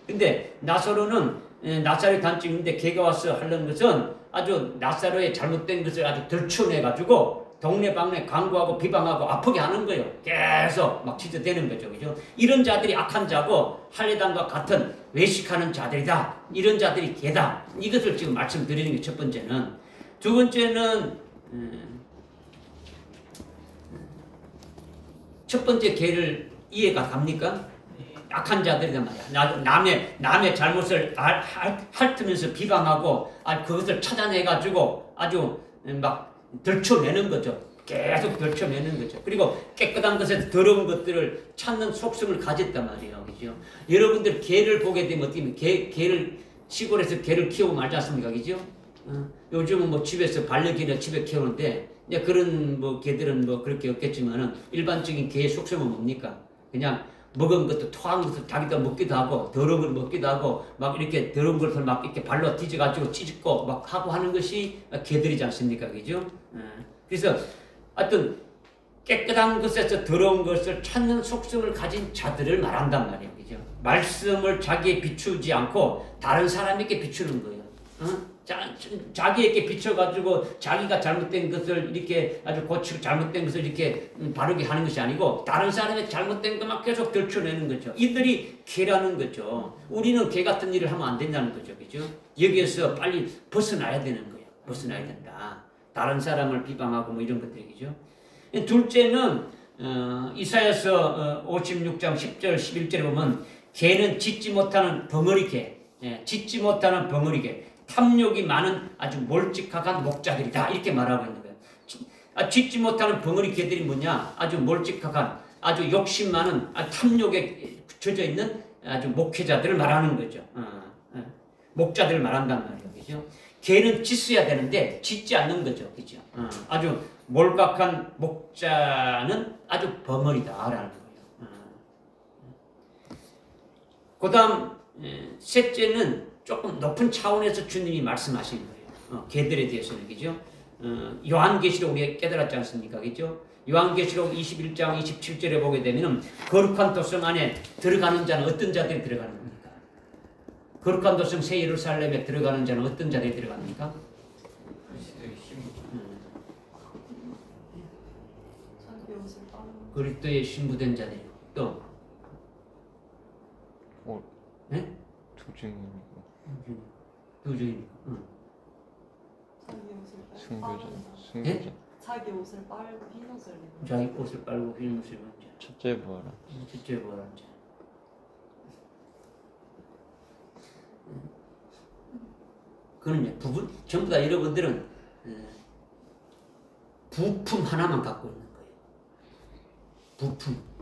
S1: 근데 나사로는 나사로의 단점인데 걔가 와서 하려는 것은 아주 나사로의 잘못된 것을 아주 들춰내가지고 동네방네 광고하고 비방하고 아프게 하는 거예요. 계속 막 지저대는 거죠. 그죠? 이런 자들이 악한 자고 할례당과 같은 외식하는 자들이다. 이런 자들이 개다. 이것을 지금 말씀드리는 게 첫 번째는. 두 번째는 첫 번째 개를 이해가 갑니까? 악한 자들이란 말이야. 남의 잘못을 핥으면서 비방하고 그것을 찾아내가지고 아주 막 들춰내는 거죠. 계속 들춰내는 거죠. 그리고 깨끗한 것에서 더러운 것들을 찾는 속성을 가졌단 말이에요. 그죠? 여러분들 개를 보게 되면 어떻게 개를 시골에서 개를 키우고 말지 않습니까? 그죠? 요즘은 뭐 집에서 반려견을 집에 키우는데 그런 뭐 개들은 뭐 그렇게 없겠지만은 일반적인 개의 속성은 뭡니까? 그냥 먹은 것도 토한 것을 자기도 먹기도 하고 더러운 걸 먹기도 하고 막 이렇게 더러운 것을 막 이렇게 발로 뒤져가지고 찢고 막 하고 하는 것이 개들이지 않습니까? 그죠? 그래서 하여튼 깨끗한 것에서 더러운 것을 찾는 속성을 가진 자들을 말한단 말이에요. 그죠? 말씀을 자기에 비추지 않고 다른 사람에게 비추는 거예요. 자기에게 비춰가지고 자기가 잘못된 것을 이렇게 아주 고치고 잘못된 것을 이렇게 바르게 하는 것이 아니고 다른 사람의 잘못된 것만 계속 들춰내는 거죠. 이들이 개라는 거죠. 우리는 개 같은 일을 하면 안 된다는 거죠. 그죠? 여기에서 빨리 벗어나야 되는 거예요. 벗어나야 된다. 다른 사람을 비방하고 뭐 이런 것들이죠. 둘째는 이사야서 56장 10절 11절에 보면 개는 짖지 못하는 벙어리 개, 짖지 못하는 벙어리 개, 탐욕이 많은 아주 몰직한 목자들이다 이렇게 말하고 있는 거예요. 짖지 못하는 벙어리 개들이 뭐냐? 아주 몰직한 아주 욕심 많은 탐욕에 젖어 있는 아주 목회자들을 말하는 거죠. 목자들을 말한단 말이에요. 그죠? 개는 짖어야 되는데 짖지 않는 거죠. 그죠? 아주 몰각한 목자는 아주 벙어리다라는 거예요. 그 다음 셋째는 조금 높은 차원에서 주님이 말씀하시는 거예요. 개들에 대해서는. 그죠? 요한계시록 우리가 깨달았지 않습니까? 그죠? 요한계시록 21장 27절에 보게 되면 거룩한 도성 안에 들어가는 자는 어떤 자들이 들어가는 겁니까? 거룩한 도성 새 예루살렘에 들어가는 자는 어떤 자들이 들어갑니까? 그리스도의 신부된 자들이고 또 네?
S3: 두 증인이고
S1: 두 증인.
S3: 순교자.
S4: 자기 옷을 빨고 흰 옷을 입는
S1: 자기 옷을 빨고 흰 옷을 입는 자.
S3: 첫째 부활한
S1: 첫째 부활한 자. 그는 전부 다 여러분들은 부품 하나만 갖고 있는 거예요. 부품.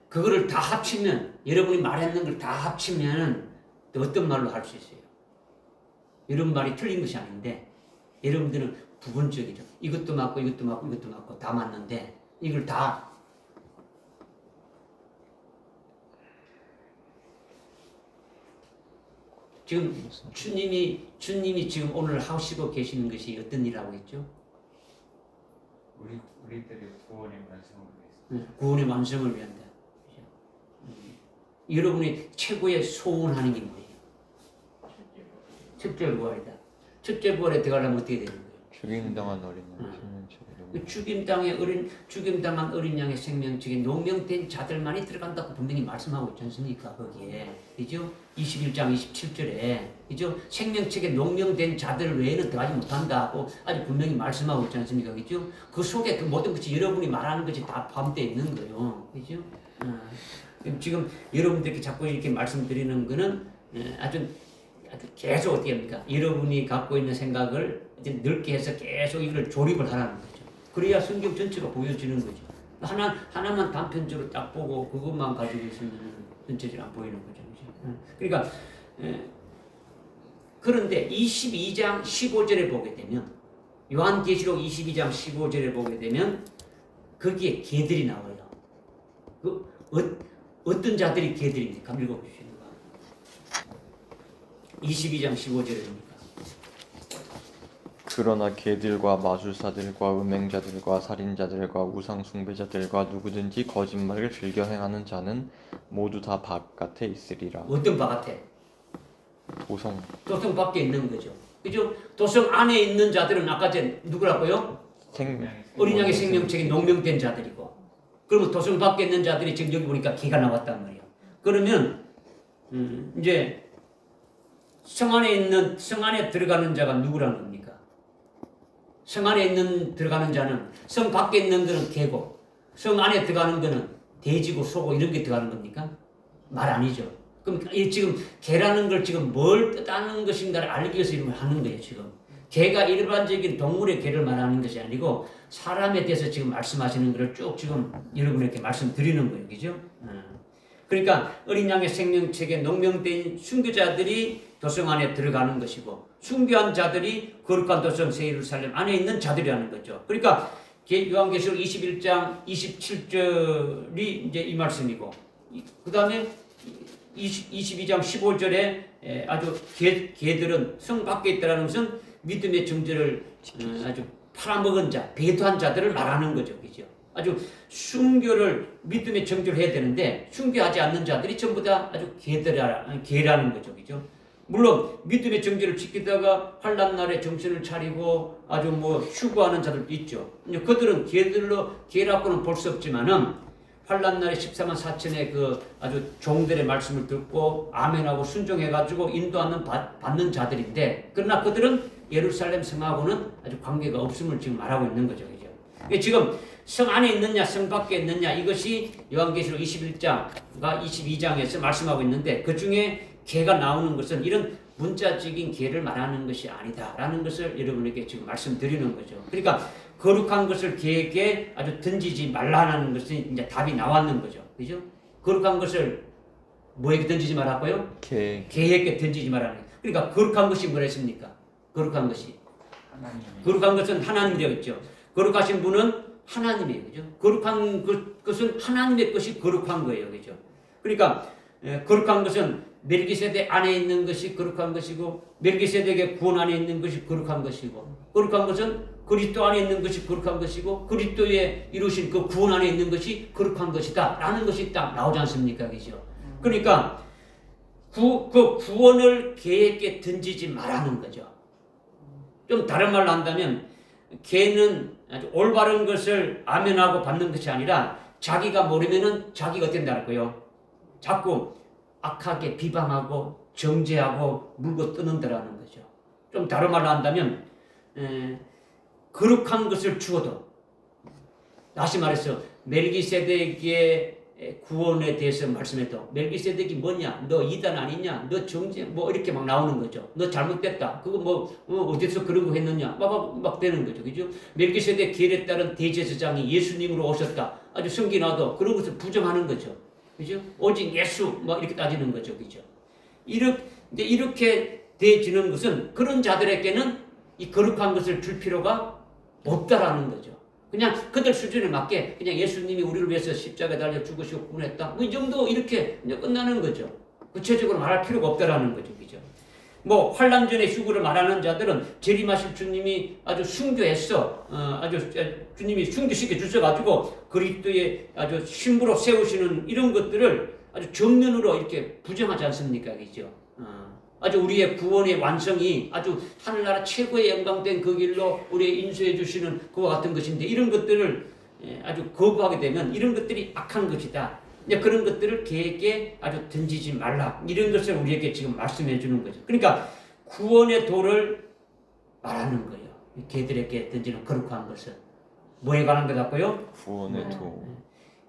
S1: 그거를 다 합치면 여러분이 말했는 걸 다 합치면 어떤 말로 할 수 있어요? 여러분 말이 틀린 것이 아닌데 여러분들은 부분적이죠. 이것도 맞고 이것도 맞고 이것도 맞고 다 맞는데 이걸 다 지금 주님이 지금 오늘 하시고 계시는 것이 어떤 일이라고 했죠?
S2: 우리들의 구원의 완성을 위해서.
S1: 구원의 완성을 위한다. 여러분이 최고의 소원하는 게 뭐예요? 첫째 부활이다. 첫째 부활에 들어가려면 어떻게 되는 거예요?
S3: 죽임 당한 어린양 생명체를
S1: 죽임당한 어린 양의 생명책에 농명된 자들만이 들어간다고 분명히 말씀하고 있지 않습니까? 거기에. 그죠? 21장 27절에. 그죠? 생명책에 농명된 자들 외에는 들어가지 못한다고 아주 분명히 말씀하고 있지 않습니까? 그죠? 그 속에 그 모든 것이 여러분이 말하는 것이 다 포함되어 있는 거예요. 그죠? 지금 여러분들께 자꾸 이렇게 말씀드리는 거는 아주 계속 어떻게 합니까? 여러분이 갖고 있는 생각을 넓게 해서 계속 이걸 조립을 하라는 거죠. 그래야 성경 전체가 보여지는 거죠. 하나만 단편적으로 딱 보고 그것만 가지고 있으면 전체적으로 안 보이는 거죠. 그러니까 그런데 22장 15절에 보게 되면 요한계시록 22장 15절에 보게 되면 거기에 개들이 나와요. 어떤 자들이 개들입니까? 한번 읽어보시죠. 22장 15절입니까?
S3: 그러나 개들과 마술사들과 음행자들과 살인자들과 우상숭배자들과 누구든지 거짓말을 즐겨 행하는 자는 모두 다 바깥에 있으리라.
S1: 어떤 바깥에?
S3: 도성
S1: 밖에 있는 거죠. 그죠? 도성 안에 있는 자들은 아까 전 누구라고요? 어린 양의 생명책에 농명된 자들이고, 그러면 도성 밖에 있는 자들이 지금 여기 보니까 개가 나왔단 말이에요. 그러면 이제 성 안에 들어가는 자가 누구라는 겁니까? 성 안에 들어가는 자는, 성 밖에 있는 거는 개고, 성 안에 들어가는 거는 돼지고 소고 이런 게 들어가는 겁니까? 말 아니죠. 그럼 지금 개라는 걸 지금 뭘 뜻하는 것인가를 알기 위해서 이름을 하는 거예요, 지금. 개가 일반적인 동물의 개를 말하는 것이 아니고 사람에 대해서 지금 말씀하시는 것을 쭉 지금 여러분에게 말씀드리는 거예요, 그죠? 그러니까 어린 양의 생명책에 농명된 순교자들이 도성 안에 들어가는 것이고, 순교한 자들이 거룩한 도성 새 예루살렘 안에 있는 자들이라는 거죠. 그러니까 요한계시록 21장 27절이 이제 이 말씀이고, 그 다음에 22장 15절에 아주 개들은 성 밖에 있다라는 것은 믿음의 정죄를 아주 팔아먹은 자, 배도한 자들을 말하는 거죠, 그죠? 아주 순교를 믿음의 정죄를 해야 되는데 순교하지 않는 자들이 전부 다 아주 개라는 거죠, 그죠? 물론 믿음의 정죄를 지키다가 환난 날에 정신을 차리고 아주 휴거하는 자들도 있죠. 그들은 개라고는 볼 수 없지만은 환난 날에 14만 4천의 그 아주 종들의 말씀을 듣고 아멘하고 순종해가지고 인도하는 받는 자들인데, 그러나 그들은 예루살렘 성하고는 아주 관계가 없음을 지금 말하고 있는 거죠, 그죠? 지금 성 안에 있느냐 성 밖에 있느냐, 이것이 요한계시록 21장과 22장에서 말씀하고 있는데, 그 중에 개가 나오는 것은 이런 문자적인 개를 말하는 것이 아니다라는 것을 여러분에게 지금 말씀드리는 거죠. 그러니까 거룩한 것을 개에게 아주 던지지 말라는 것이 이제 답이 나왔는 거죠, 그죠? 거룩한 것을 뭐에게 던지지 말라고요? 개에게 던지지 말라는 거예요. 그러니까 거룩한 것이 뭐라 했습니까? 거룩한 것이 거룩한 것은 하나님 되어 있죠. 거룩하신 분은 하나님이에요, 그죠? 거룩한 것은 하나님의 것이 거룩한 거예요, 그죠? 그러니까 거룩한 것은 멜기세덱 안에 있는 것이 거룩한 것이고, 멜기세덱의 구원 안에 있는 것이 거룩한 것이고, 거룩한 것은 그리스도 안에 있는 것이 거룩한 것이고, 그리스도의 이루신 그 구원 안에 있는 것이 거룩한 것이다 라는 것이 딱 나오지 않습니까, 그죠? 그러니까 그 구원을 개에게 던지지 말라는 거죠. 좀 다른 말로 한다면 개는 아주 올바른 것을 아멘하고 받는 것이 아니라 자기가 모르면은 자기가 어떻게 된다고요? 자꾸 악하게 비방하고 정죄하고 물고 뜨는다라는 거죠. 좀 다른 말로 한다면 거룩한 것을 주어도, 다시 말해서 멜기세덱의 구원에 대해서 말씀해도 멜기세덱이 뭐냐, 너 이단 아니냐, 너 정죄 이렇게 막 나오는 거죠. 너 잘못됐다, 그거 어디서 그런 거 했느냐 막 되는 거죠, 그죠? 멜기세덱 계율에 따른 대제사장이 예수님으로 오셨다, 아주 성기 나도 그런 것을 부정하는 거죠, 그죠? 오직 예수 이렇게 따지는 거죠, 그죠? 이렇게 되어지는 것은 그런 자들에게는 이 거룩한 것을 줄 필요가 없다라는 거죠. 그냥 그들 수준에 맞게 그냥 예수님이 우리를 위해서 십자가에 달려 죽으시고 구원했다, 이 정도 이렇게 끝나는 거죠. 구체적으로 말할 필요가 없다라는 거죠, 그죠? 환난 전에 휴거를 말하는 자들은 재림하실 주님이 아주 순교했어, 주님이 순교시켜 주셔가지고 그리스도의 아주 신부로 세우시는 이런 것들을 아주 정면으로 이렇게 부정하지 않습니까, 그죠? 아주 우리의 구원의 완성이 아주 하늘나라 최고의 영광된 그 길로 우리의 인수해 주시는 그와 같은 것인데 이런 것들을 아주 거부하게 되면 이런 것들이 악한 것이다. 그런 것들을 개에게 아주 던지지 말라. 이런 것을 우리에게 지금 말씀해 주는 거죠. 그러니까 구원의 도를 말하는 거예요. 개들에게 던지는 거룩한 것은 뭐에 관한 것 같고요?
S3: 구원의 도.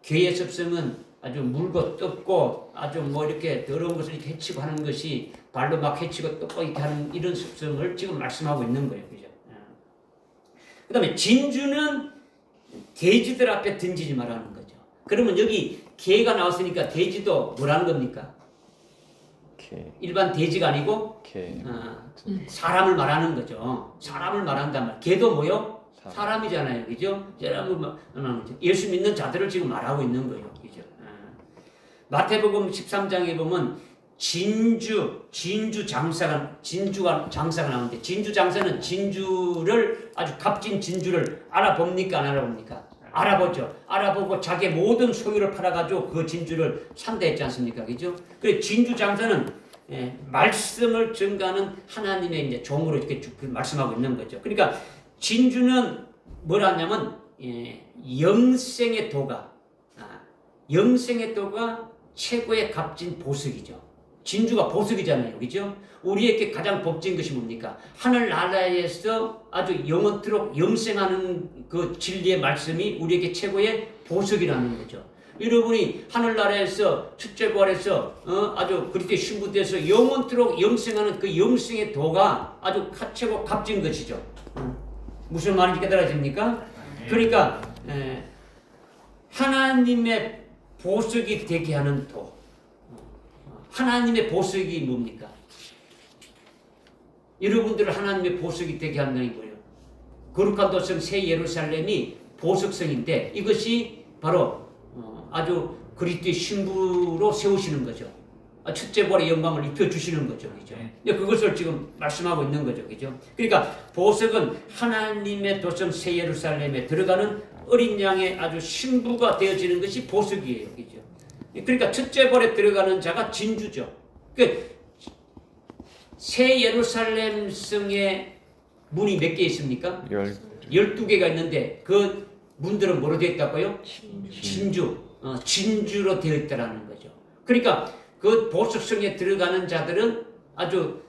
S1: 개의 습성은 아주 물고 뜯고 아주 뭐 이렇게 더러운 것을 이렇게 해치고 하는 것이 발로 막 해치고 뜯고 이렇게 하는 이런 습성을 지금 말씀하고 있는 거예요. 그죠? 그 다음에 진주는 돼지들 앞에 던지지 말라는 거죠. 그러면 여기 개가 나왔으니까 돼지도 뭐라는 겁니까?
S3: 개.
S1: 일반 돼지가 아니고
S3: 개.
S1: 사람을 말하는 거죠. 사람을 말한단 말. 개도 뭐요?
S3: 사람.
S1: 사람이잖아요. 그죠? 사람을 말하는 거죠. 예수 믿는 자들을 지금 말하고 있는 거예요. 그죠? 마태복음 13장에 보면 진주 장사가 나오는데 진주 장사는 진주를 아주 값진 진주를 알아봅니까? 안 알아봅니까? 알아보죠. 알아보고 자기의 모든 소유를 팔아가지고 그 진주를 산다 했지 않습니까? 그죠? 그래 진주 장사는 말씀을 증가하는 하나님의 이제 종으로 이렇게 말씀하고 있는 거죠. 그러니까 진주는 뭐라 하냐면 영생의 도가 최고의 값진 보석이죠. 진주가 보석이잖아요. 그죠? 우리에게 가장 값진 것이 뭡니까? 하늘나라에서 아주 영원토록 영생하는 그 진리의 말씀이 우리에게 최고의 보석이라는 거죠. 여러분이 하늘나라에서 첫째 부활에서 아주 그리스도의 신부돼서 영원토록 영생하는 그 영생의 도가 아주 최고 값진 것이죠. 무슨 말인지 깨달아집니까? 그러니까 하나님의 보석이 되게 하는 도. 하나님의 보석이 뭡니까? 여러분들을 하나님의 보석이 되게 한다는 거예요. 거룩한 도성 새 예루살렘이 보석성인데 이것이 바로 아주 그리스도의 신부로 세우시는 거죠. 첫째 부활의 영광을 입혀주시는 거죠. 그죠? 그것을 지금 말씀하고 있는 거죠. 그죠? 그러니까 보석은 하나님의 도성 새 예루살렘에 들어가는 어린 양의 아주 신부가 되어지는 것이 보석이에요. 그죠? 그러니까 첫째 벌에 들어가는 자가 진주죠. 새 예루살렘 성의 문이 몇 개 있습니까? 12개가 있는데 그 문들은 뭐로 되어 있다고요? 진주로 되어 있다라는 거죠. 그러니까 그 보석성에 들어가는 자들은 아주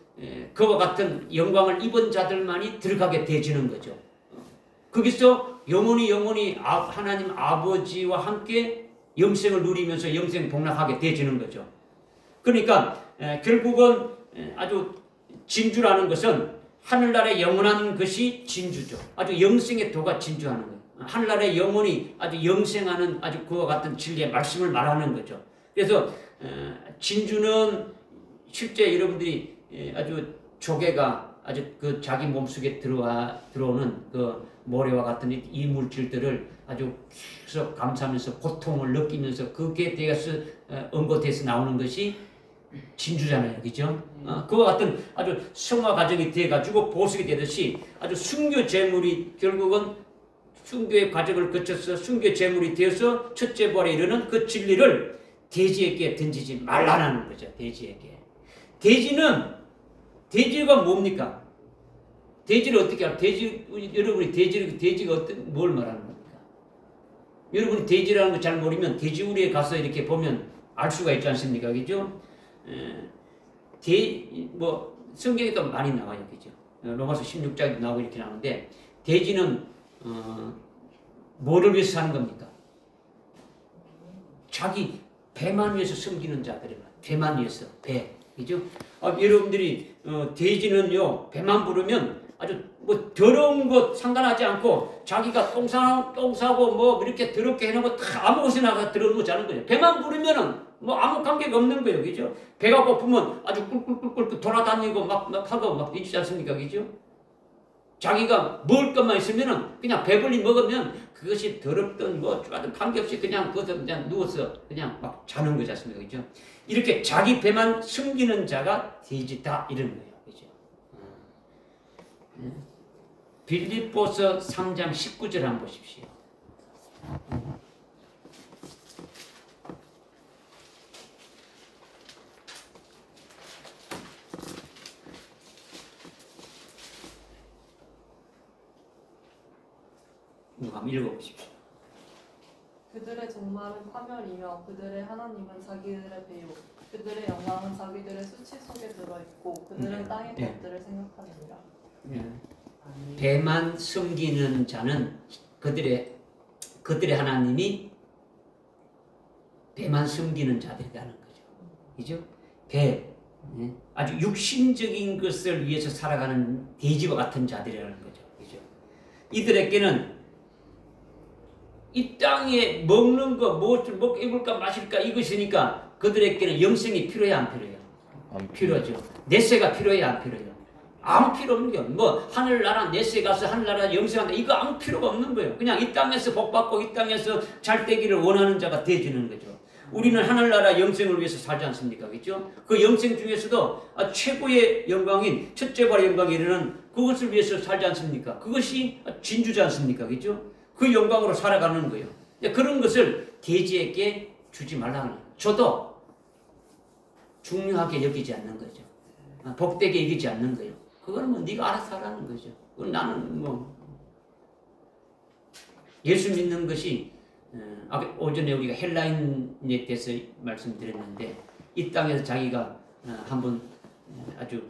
S1: 그와 같은 영광을 입은 자들만이 들어가게 되지는 거죠. 거기서 영원히 하나님 아버지와 함께 영생을 누리면서 영생 복락하게 되지는 거죠. 그러니까 결국은 아주 진주라는 것은 하늘나라의 영원한 것이 진주죠. 아주 영생의 도가 진주하는 거예요. 하늘나라의 영원히 아주 영생하는 아주 그와 같은 진리의 말씀을 말하는 거죠. 그래서 진주는 실제 여러분들이 아주 조개가 아주 그 자기 몸속에 들어오는 그 모래와 같은 이 물질들을 아주 계속 감사하면서 고통을 느끼면서 그게 대해서 응고돼서 나오는 것이 진주잖아요. 그죠? 그와 같은 아주 성화 과정이 돼가지고 보석이 되듯이 아주 순교 제물이 결국은 순교의 과정을 거쳐서 순교 제물이 되어서 첫째 부활에 이르는 그 진리를 돼지에게 던지지 말라는 거죠. 돼지에게. 돼지가 뭡니까? 돼지를 어떻게 알아? 여러분이 돼지가 뭘 말하는 겁니까? 여러분이 돼지라는 거 잘 모르면 돼지우리에 가서 이렇게 보면 알 수가 있지 않습니까? 그죠? 성경에 또 많이 나와요. 그죠? 로마서 16장에 나오고 이렇게 나오는데, 돼지는, 뭐를 위해서 사는 겁니까? 자기 배만 위해서 섬기는 자들이에요. 배만 위해서, 배. 그죠? 여러분들이, 돼지는요, 배만 부르면 아주 더러운 것 상관하지 않고 자기가 똥 싸고 뭐 이렇게 더럽게 해놓고 다 아무 곳에나 가 들어놓지 않은 거예요. 배만 부르면은 아무 관계가 없는 거예요. 그죠? 배가 고프면 아주 꿀꿀꿀꿀 돌아다니고 막 하고 막 이러지 않습니까? 그죠? 자기가 먹을 것만 있으면은 그냥 배불리 먹으면 그것이 더럽든 관계없이 그냥 거기서 그냥 누워서 그냥 막 자는 거지 않습니까? 그죠? 이렇게 자기 배만 숨기는 자가 돼지다 이런 거예요. 그죠? 빌립보서 3장 19절 한번 보십시오. 말씀을 한번 읽어보십시오.
S4: 그들의 종말은 파멸이며 그들의 하나님은 자기들의 배우 그들의 영광은 자기들의 수치 속에 들어있고 그들은 땅의
S1: 네.
S4: 것들을 생각하느니라.
S1: 배만 섬기는 자는 그들의 하나님이 배만 섬기는 자들이라는 거죠. 그죠? 배. 아주 육신적인 것을 위해서 살아가는 돼지와 같은 자들이라는 거죠. 그죠? 이들에게는 이 땅에 먹는 거, 무엇을 먹고 입을까 마실까 이것이니까 그들에게는 영생이 필요해야 안 필요해요? 필요하죠. 내세가 필요해야 안 필요해요? 아무 필요 없는 거예요. 뭐 하늘나라 내세 가서 하늘나라 영생한다 이거 아무 필요가 없는 거예요. 그냥 이 땅에서 복받고 이 땅에서 잘 되기를 원하는 자가 되어지는 거죠. 우리는 하늘나라 영생을 위해서 살지 않습니까? 그렇죠? 그 영생 중에서도 최고의 영광인 첫째 발의 영광에 이르는 그것을 위해서 살지 않습니까? 그것이 진주지 않습니까? 그렇죠? 그 영광으로 살아가는 거예요. 그런 것을 돼지에게 주지 말라는 거예요. 저도 중요하게 여기지 않는 거죠. 복되게 여기지 않는 거예요. 그거는 뭐 네가 알아서 하라는 거죠. 나는 뭐 예수 믿는 것이 오전에 우리가 헬라인에 대해서 말씀드렸는데 이 땅에서 자기가 한번 아주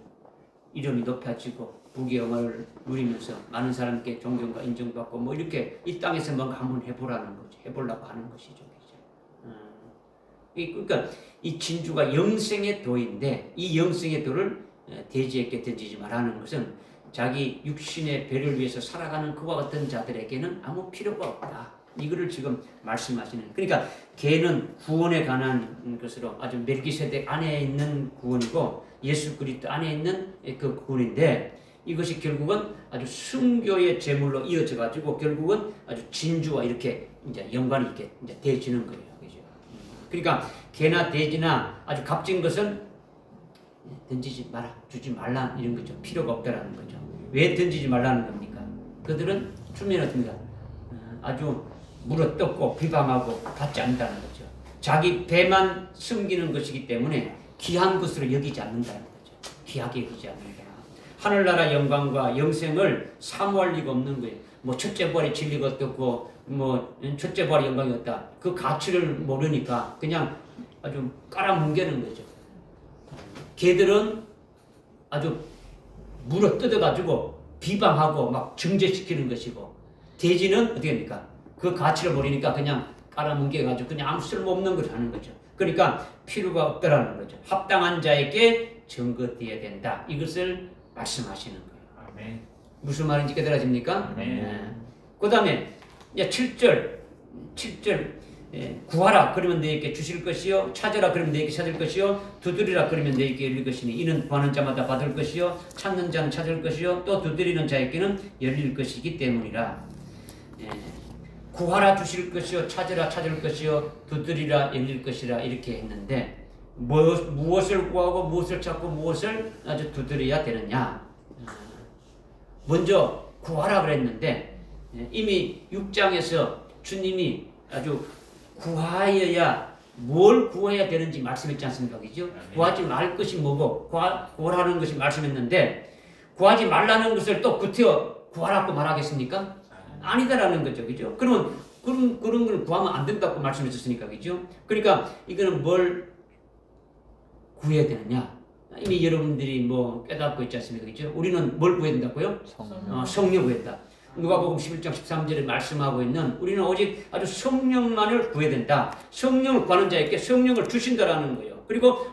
S1: 이름이 높아지고 부귀영화를 누리면서 많은 사람께 존경과 인정받고 뭐 이렇게 이 땅에서 뭔가 한번 해보라는 거죠. 해보려고 하는 것이죠. 그러니까 이 진주가 영생의 도인데 이 영생의 도를 돼지에게 던지지 말라는 것은 자기 육신의 배를 위해서 살아가는 그와 같은 자들에게는 아무 필요가 없다. 이거를 지금 말씀하시는. 그러니까 개는 구원에 관한 것으로 아주 멜기세덱 안에 있는 구원이고 예수 그리스도 안에 있는 그 구원인데 이것이 결국은 아주 순교의 제물로 이어져 가지고 결국은 아주 진주와 이렇게 이제 연관이 있게 이제 되어지는 거예요. 그죠? 그러니까 개나 돼지나 아주 값진 것은 던지지 마라, 주지 말라 이런 거죠. 필요가 없다라는 거죠. 왜 던지지 말라는 겁니까? 그들은 주면 어떻습니까? 아주 물어뜯고 비방하고 받지 않는다는 거죠. 자기 배만 숨기는 것이기 때문에 귀한 것으로 여기지 않는다는 거죠. 귀하게 여기지 않는다. 하늘나라 영광과 영생을 사모할 리가 없는 거예요. 뭐 첫째 부활의 진리가 어떻고 뭐 첫째 부활의 영광이 없다. 그 가치를 모르니까 그냥 아주 깔아뭉개는 거죠. 개들은 아주 물어뜯어가지고 비방하고 막 정죄시키는 것이고 돼지는 어떻게 합니까? 그 가치를 모르니까 그냥 깔아뭉개가지고 그냥 아무 쓸모없는 걸 하는 거죠. 그러니까 필요가 없다라는 거죠. 합당한 자에게 증거되어야 된다. 이것을 말씀하시는 거예요.
S2: 아멘.
S1: 무슨 말인지 깨달아집니까?
S2: 네.
S1: 그 다음에 7절 구하라 그러면 너에게 주실 것이요 찾으라 그러면 너에게 찾을 것이요 두드리라 그러면 너에게 열릴 것이니 이는 구하는 자마다 받을 것이요 찾는 자는 찾을 것이요 또 두드리는 자에게는 열릴 것이기 때문이라. 구하라 주실 것이요 찾으라 찾을 것이요 두드리라 열릴 것이라 이렇게 했는데 무엇을 구하고 무엇을 찾고 무엇을 아주 두드려야 되느냐. 먼저 구하라 그랬는데 이미 6장에서 주님이 아주 구하여야 뭘 구해야 되는지 말씀했지 않습니까? 그죠? 구하지 말 것이 뭐고 구하라는 것이 말씀했는데 구하지 말라는 것을 또 구태여 구하라고 말하겠습니까? 아니다라는 거죠. 그죠? 그러면 그런 걸 구하면 안 된다고 말씀했었으니까. 그죠? 그러니까 이거는 뭘 구해야 되느냐? 이미 여러분들이 뭐 깨닫고 있지 않습니까? 그죠? 우리는 뭘 구해야 된다고요? 성령 구해야. 누가복음 11장 13절에 말씀하고 있는 우리는 오직 아주 성령만을 구해야 된다. 성령을 구하는 자에게 성령을 주신다라는 거예요. 그리고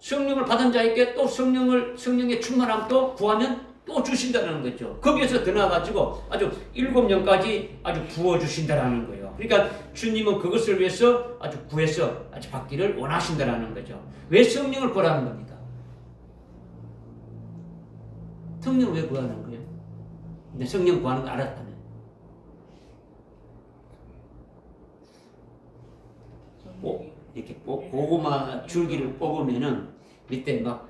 S1: 성령을 받은 자에게 또 성령의 충만함 또 구하면 또 주신다는 거죠. 거기에서 더 나아가지고 아주 7년까지 아주 부어주신다라는 거예요. 그러니까 주님은 그것을 위해서 아주 구해서 아주 받기를 원하신다라는 거죠. 왜 성령을 구하라는 겁니까? 성령을 왜 구하는 거예요? 근데 성령 구하는 거 알았다면 이렇게 고구마 줄기를 뽑으면은 밑에 막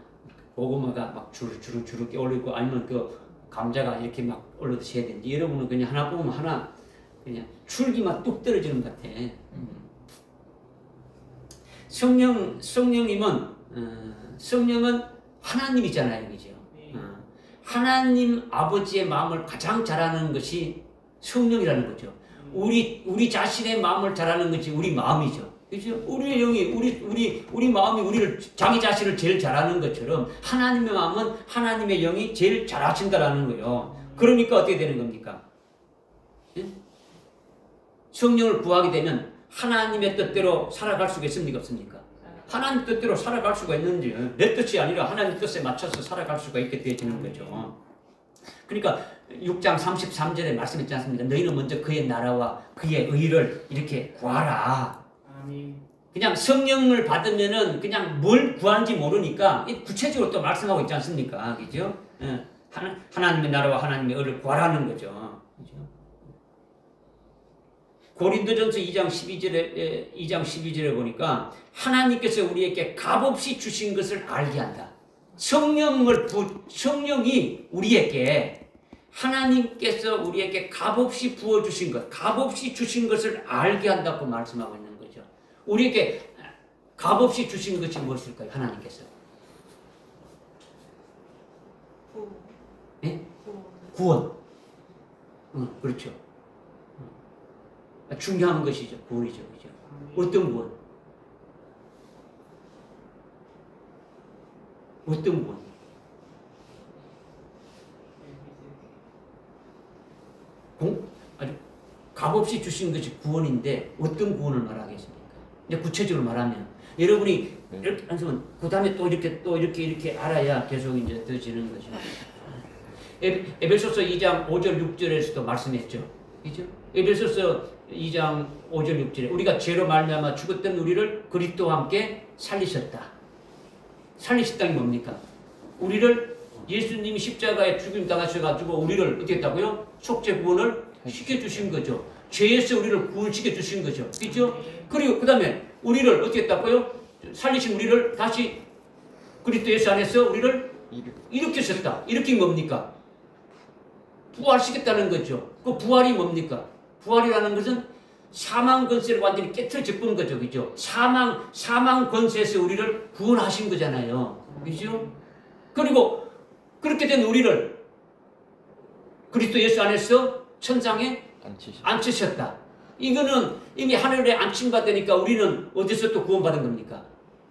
S1: 고구마가 막 주르륵 올리고 아니면 그 감자가 이렇게 막 올라듯이 해야 되는지 여러분은 그냥 하나 뽑으면 하나 그냥 줄기만 뚝 떨어지는 것 같아. 성령은 하나님이잖아요, 그죠? 하나님 아버지의 마음을 가장 잘 아는 것이 성령이라는 거죠. 우리 자신의 마음을 잘 아는 것이 우리 마음이죠. 그죠? 우리의 영이, 우리 마음이 우리를, 자기 자신을 제일 잘 아는 것처럼 하나님의 마음은 하나님의 영이 제일 잘 아신다라는 거예요. 그러니까 어떻게 되는 겁니까? 예? 성령을 구하게 되면 하나님의 뜻대로 살아갈 수가 있습니까? 없습니까? 하나님 뜻대로 살아갈 수가 있는지, 내 뜻이 아니라 하나님 뜻에 맞춰서 살아갈 수가 있게 되어지는 거죠. 그러니까 6장 33절에 말씀했지 않습니까? 너희는 먼저 그의 나라와 그의 의를 이렇게 구하라. 그냥 성령을 받으면은 그냥 뭘 구하는지 모르니까 구체적으로 또 말씀하고 있지 않습니까? 그죠? 하나님의 나라와 하나님의 의를 구하라는 거죠. 그죠? 고린도전서 2장 12절에 보니까 하나님께서 우리에게 값없이 주신 것을 알게 한다. 성령이 우리에게 하나님께서 우리에게 값없이 부어주신 것, 값없이 주신 것을 알게 한다고 말씀하고 있는 거죠. 우리에게 값없이 주신 것이 무엇일까요? 하나님께서. 네? 구원. 그렇죠. 중요한 것이죠. 구원이죠. 그죠? 어떤 구원? 어떤 구원? 아주 값없이 주신 것이 구원인데 어떤 구원을 말하겠습니까? 이제 구체적으로 말하면 여러분이 이렇게 하면 그 다음에 또 이렇게 알아야 계속 이제 더지는 거죠. 에베소서 2장 5절 6절에서도 말씀했죠. 그죠? 에베소서 2장 5절 6절에 우리가 죄로 말미암아 죽었던 우리를 그리스도와 함께 살리셨다. 살리셨다는 게 뭡니까? 우리를 예수님이 십자가에 죽임 당하셔가지고 우리를 어떻게 했다고요? 속죄 구원을 시켜주신 거죠. 죄에서 우리를 구원시켜 주신 거죠. 그죠? 그리고 그 다음에 우리를 어떻게 했다고요? 살리신 우리를 다시 그리스도 예수 안에서 우리를 일으키셨다. 일으킨 뭡니까? 부활시켰다는 거죠. 그 부활이 뭡니까? 부활이라는 것은 사망 권세를 완전히 깨트려 본 거죠. 그죠? 사망 권세에서 우리를 구원하신 거잖아요. 그죠? 그리고 그렇게 된 우리를 그리스도 예수 안에서 천상에 앉히셨다. 이거는 이미 하늘에 안침받으니까 우리는 어디서 또 구원받은 겁니까?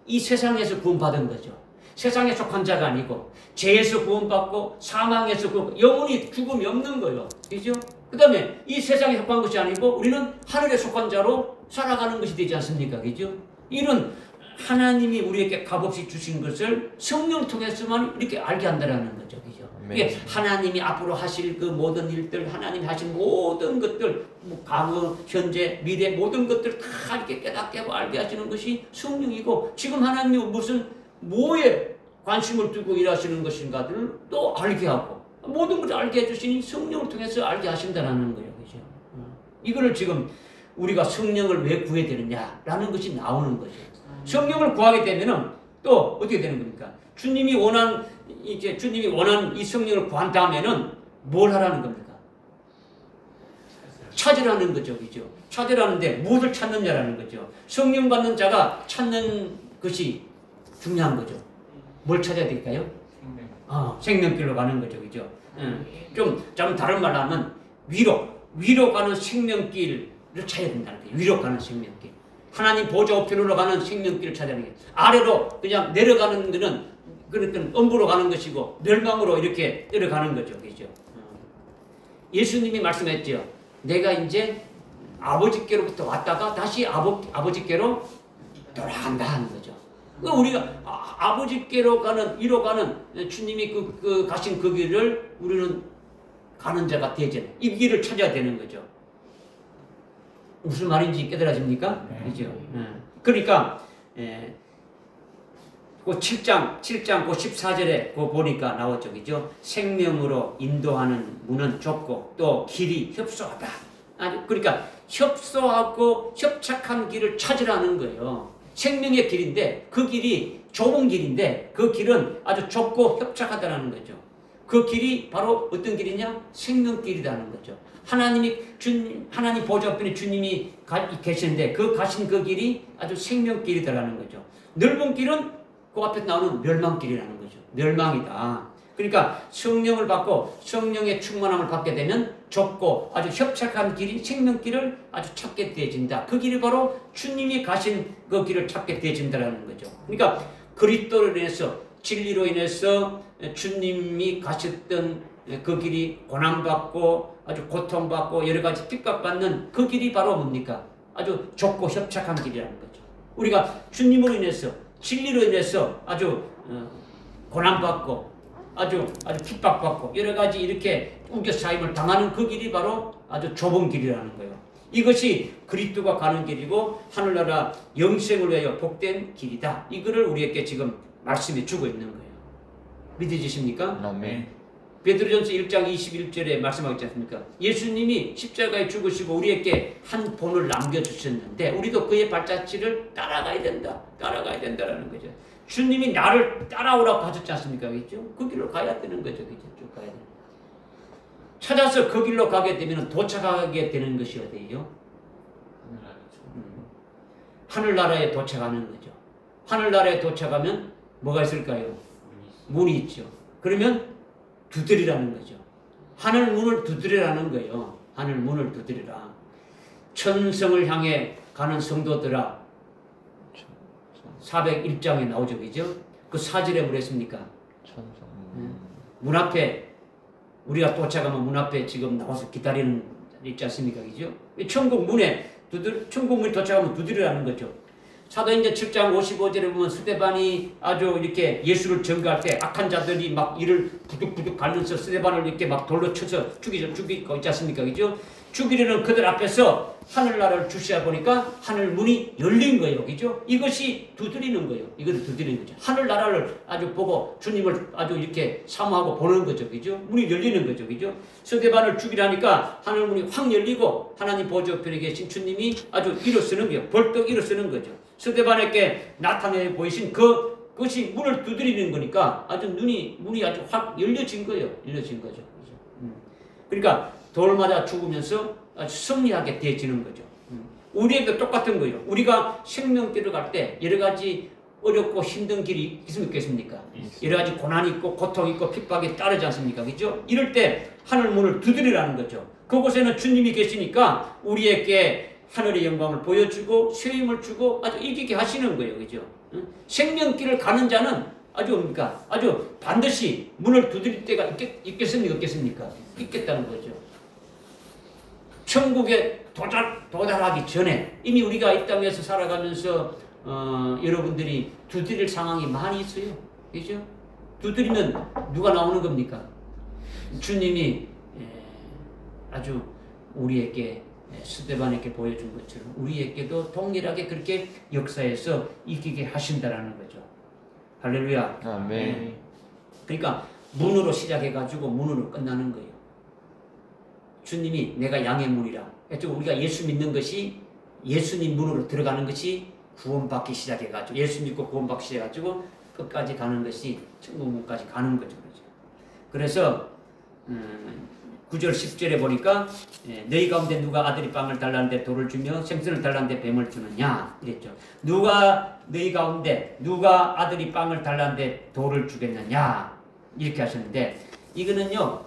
S1: 이 세상에서 구원받은 거죠. 세상에 속한 자가 아니고 죄에서 구원받고 사망에서 구원받고 영원히 죽음이 없는 거예요. 그죠? 그 다음에 이 세상에 속한 것이 아니고 우리는 하늘에 속한 자로 살아가는 것이 되지 않습니까? 그죠? 이런 하나님이 우리에게 값없이 주신 것을 성령 통해서만 이렇게 알게 한다는 거죠. 그죠? 이게 하나님이 앞으로 하실 그 모든 일들, 하나님이 하신 모든 것들, 과거, 현재, 미래 모든 것들 다 이렇게 깨닫게 하고 알게 하시는 것이 성령이고 지금 하나님이 뭐에 관심을 두고 일하시는 것인가를 또 알게 하고 모든 것을 알게 해주시니 성령을 통해서 알게 하신다는 거예요. 그죠? 이거를 지금 우리가 성령을 왜 구해야 되느냐라는 것이 나오는 거죠. 성령을 구하게 되면은 또 어떻게 되는 겁니까? 주님이 원한 이 성령을 구한 다음에는 뭘 하라는 겁니까? 찾으라는 거죠. 그죠? 찾으라는데 무엇을 찾느냐라는 거죠. 성령 받는 자가 찾는 것이 중요한 거죠. 뭘 찾아야 될까요? 생명길로 가는 거죠. 그죠? 좀 다른 말로 하면 위로 가는 생명길을 찾아야 된다는 거예요. 위로 가는 생명길. 하나님 보좌 우편으로 가는 생명길을 찾아야 되는 거예요. 아래로 그냥 내려가는 것은 그러니까 엄부로 가는 것이고 멸망으로 이렇게 내려가는 거죠. 그죠? 예수님이 말씀했죠. 내가 이제 아버지께로부터 왔다가 다시 아버지께로 돌아간다 하는 거죠. 우리가 아버지께로 위로 가는 주님이 가신 그 길을 우리는 가는 자가 되잖아요. 이 길을 찾아야 되는 거죠. 무슨 말인지 깨달아집니까? 그죠? 그러니까 그 7장 그 14절에 그 보니까 나왔죠. 그죠? 생명으로 인도하는 문은 좁고 또 길이 협소하다. 그러니까 협소하고 협착한 길을 찾으라는 거예요. 생명의 길인데 그 길이 좁은 길인데 그 길은 아주 좁고 협착하다는 거죠. 그 길이 바로 어떤 길이냐? 생명길이라는 거죠. 하나님 보좌 앞에 주님이 계시는데 가신 그 길이 아주 생명길이다라는 거죠. 넓은 길은 그 앞에 나오는 멸망길이라는 거죠. 멸망이다. 그러니까 성령을 받고 성령의 충만함을 받게 되면 좁고 아주 협착한 길이 생명길을 아주 찾게 되어진다. 그 길이 바로 주님이 가신 그 길을 찾게 되어진다는 거죠. 그러니까 그리스도로 인해서 진리로 인해서 주님이 가셨던 그 길이 고난받고 아주 고통받고 여러 가지 핍박받는 그 길이 바로 뭡니까? 아주 좁고 협착한 길이라는 거죠. 우리가 주님으로 인해서 진리로 인해서 아주 고난받고 아주 핍박받고 여러 가지 이렇게 우겨싸임을 당하는 그 길이 바로 아주 좁은 길이라는 거예요. 이것이 그리스도가 가는 길이고 하늘나라 영생을 위하여 복된 길이다. 이거를 우리에게 지금 말씀해 주고 있는 거예요. 믿으십니까?
S3: 아멘.
S1: 베드로전서 1장 21절에 말씀하지 않습니까? 예수님이 십자가에 죽으시고 우리에게 한 본을 남겨주셨는데 우리도 그의 발자취를 따라가야 된다. 따라가야 된다라는 거죠. 주님이 나를 따라오라고 하셨지 않습니까? 그죠? 그 길로 가야 되는 거죠. 그죠? 쭉 가야 되는 거죠. 찾아서 그 길로 가게 되면 도착하게 되는 것이 어디예요? 하늘나라에 도착하는 거죠. 하늘나라에 도착하면 뭐가 있을까요? 문이 있죠. 그러면 두드리라는 거죠. 하늘 문을 두드리라는 거예요. 하늘 문을 두드리라. 천성을 향해 가는 성도들아 401장에 나오죠. 그죠? 그 4절에 뭐랬습니까? 문 앞에 우리가 도착하면 문 앞에 지금 나와서 기다리는 있지 않습니까? 그죠? 천국 문에 천국 문에 도착하면 두드리라는 거죠. 사도행전 7장 55절에 보면 스데반이 아주 이렇게 예수를 전가할 때 악한 자들이 막 이를 부둑부둑 갈면서 스데반을 이렇게 막 돌로 쳐서 죽이고 있지 않습니까? 그죠? 죽이려는 그들 앞에서 하늘나라를 주시해 보니까 하늘 문이 열린 거예요. 그죠? 이것이 두드리는 거예요. 이것을 두드리는 거죠. 하늘나라를 아주 보고 주님을 아주 이렇게 사모하고 보는 거죠. 그죠? 문이 열리는 거죠. 그죠? 스데반을 죽이라니까 하늘 문이 확 열리고 하나님 보좌편에 계신 주님이 아주 일어서는 거예요. 벌떡 일어서는 거죠. 스데반에게 나타내 보이신 그것이 문을 두드리는 거니까 아주 문이 아주 확 열려진 거예요. 열려진 거죠. 그러니까 돌 맞아 죽으면서 아주 승리하게 되어지는 거죠. 우리에게 똑같은 거예요. 우리가 생명길을 갈 때 여러 가지 어렵고 힘든 길이 있습니까? 여러 가지 고난이 있고 고통이 있고 핍박이 따르지 않습니까? 그죠? 이럴 때 하늘 문을 두드리라는 거죠. 그곳에는 주님이 계시니까 우리에게 하늘의 영광을 보여주고 쇠임을 주고 아주 이기게 하시는 거예요. 그죠? 생명길을 가는 자는 아주 반드시 문을 두드릴 때가 있겠습니까? 없겠습니까? 있겠다는 거죠. 천국에 도달하기 전에 이미 우리가 이 땅에서 살아가면서 여러분들이 두드릴 상황이 많이 있어요. 그죠? 두드리면 누가 나오는 겁니까? 주님이 아주 우리에게 스데반에게 보여준 것처럼 우리에게도 동일하게 그렇게 역사에서 이기게 하신다라는 거죠. 할렐루야.
S3: 아멘.
S1: 그러니까 문으로 시작해가지고 문으로 끝나는 거예요. 주님이 내가 양의 문이라. 우리가 예수 믿는 것이 예수님 문으로 들어가는 것이 구원받기 시작해가지고 예수 믿고 구원받기 시작해가지고 끝까지 가는 것이 천국문까지 가는 거죠. 그래서 9절 10절에 보니까 너희 가운데 누가 아들이 빵을 달라는데 돌을 주며 생선을 달라는데 뱀을 주느냐 이랬죠. 너희 가운데 누가 아들이 빵을 달라는데 돌을 주겠느냐 이렇게 하셨는데 이거는요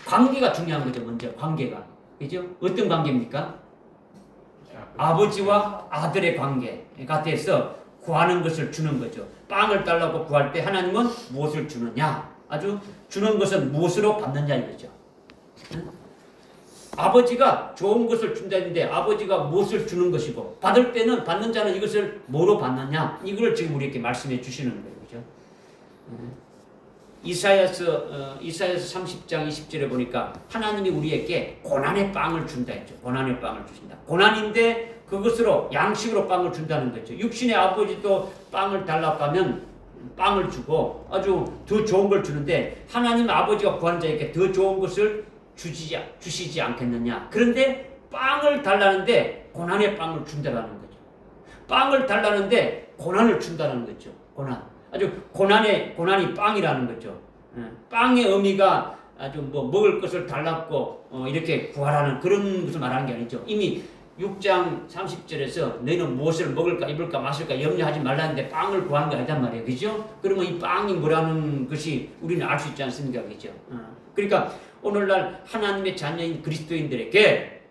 S1: 관계가 중요한 거죠. 먼저 관계가 그죠? 어떤 관계입니까? 아버지와 아들의 관계 같아서 구하는 것을 주는 거죠. 빵을 달라고 구할 때 하나님은 무엇을 주느냐? 아주 주는 것은 무엇으로 받느냐 이거죠. 응? 아버지가 좋은 것을 준다 했는데 아버지가 무엇을 주는 것이고 받을 때는 받는 자는 이것을 뭐로 받느냐? 이걸 지금 우리에게 말씀해 주시는 거예요. 그죠? 이사야서 30장 20절에 보니까 하나님이 우리에게 고난의 빵을 준다 했죠. 고난의 빵을 주신다. 고난인데 그것으로 양식으로 빵을 준다는 거죠. 육신의 아버지도 빵을 달라고 하면 빵을 주고 아주 더 좋은 걸 주는데 하나님 아버지가 구하는 자에게 더 좋은 것을 주시지 않겠느냐. 그런데 빵을 달라는데 고난의 빵을 준다는 거죠. 빵을 달라는데 고난을 준다는 거죠. 고난. 아주 고난이 빵이라는 거죠. 빵의 의미가 아주 먹을 것을 달라고 이렇게 구하라는 그런 것을 말하는 게 아니죠. 이미 6장 30절에서 너희는 무엇을 먹을까 입을까 마실까 염려하지 말라는데 빵을 구하는 거 아니단 말이에요. 그죠? 그러면 이 빵이 뭐라는 것이 우리는 알 수 있지 않습니까? 그죠? 그러니까 오늘날 하나님의 자녀인 그리스도인들에게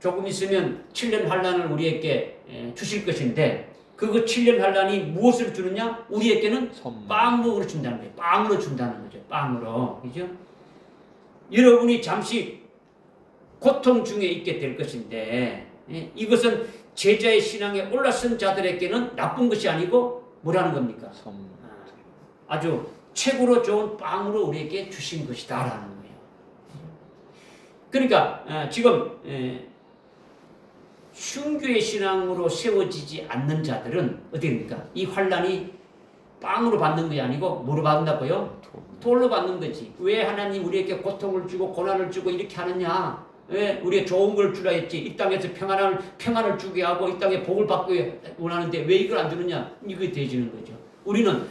S1: 조금 있으면 7년 환란을 우리에게 주실 것인데 그 7년 환란이 무엇을 주느냐? 우리에게는 빵으로 준다는 거예요. 빵으로 준다는 거죠. 빵으로. 그죠? 여러분이 잠시 고통 중에 있게 될 것인데 이것은 제자의 신앙에 올라선 자들에게는 나쁜 것이 아니고 뭐라는 겁니까? 아주 최고로 좋은 빵으로 우리에게 주신 것이다라는 거예요. 그러니까 지금 순교의 신앙으로 세워지지 않는 자들은 어떻게 됩니까? 이 환란이 빵으로 받는 것이 아니고 뭐로 받는다고요? 돌로 받는 거지. 왜 하나님 우리에게 고통을 주고 고난을 주고 이렇게 하느냐? 왜 우리의 좋은 걸 주라 했지? 이 땅에서 평안을 주게 하고 이 땅에 복을 받고 원하는데 왜 이걸 안 주느냐? 이게 되지는 거죠. 우리는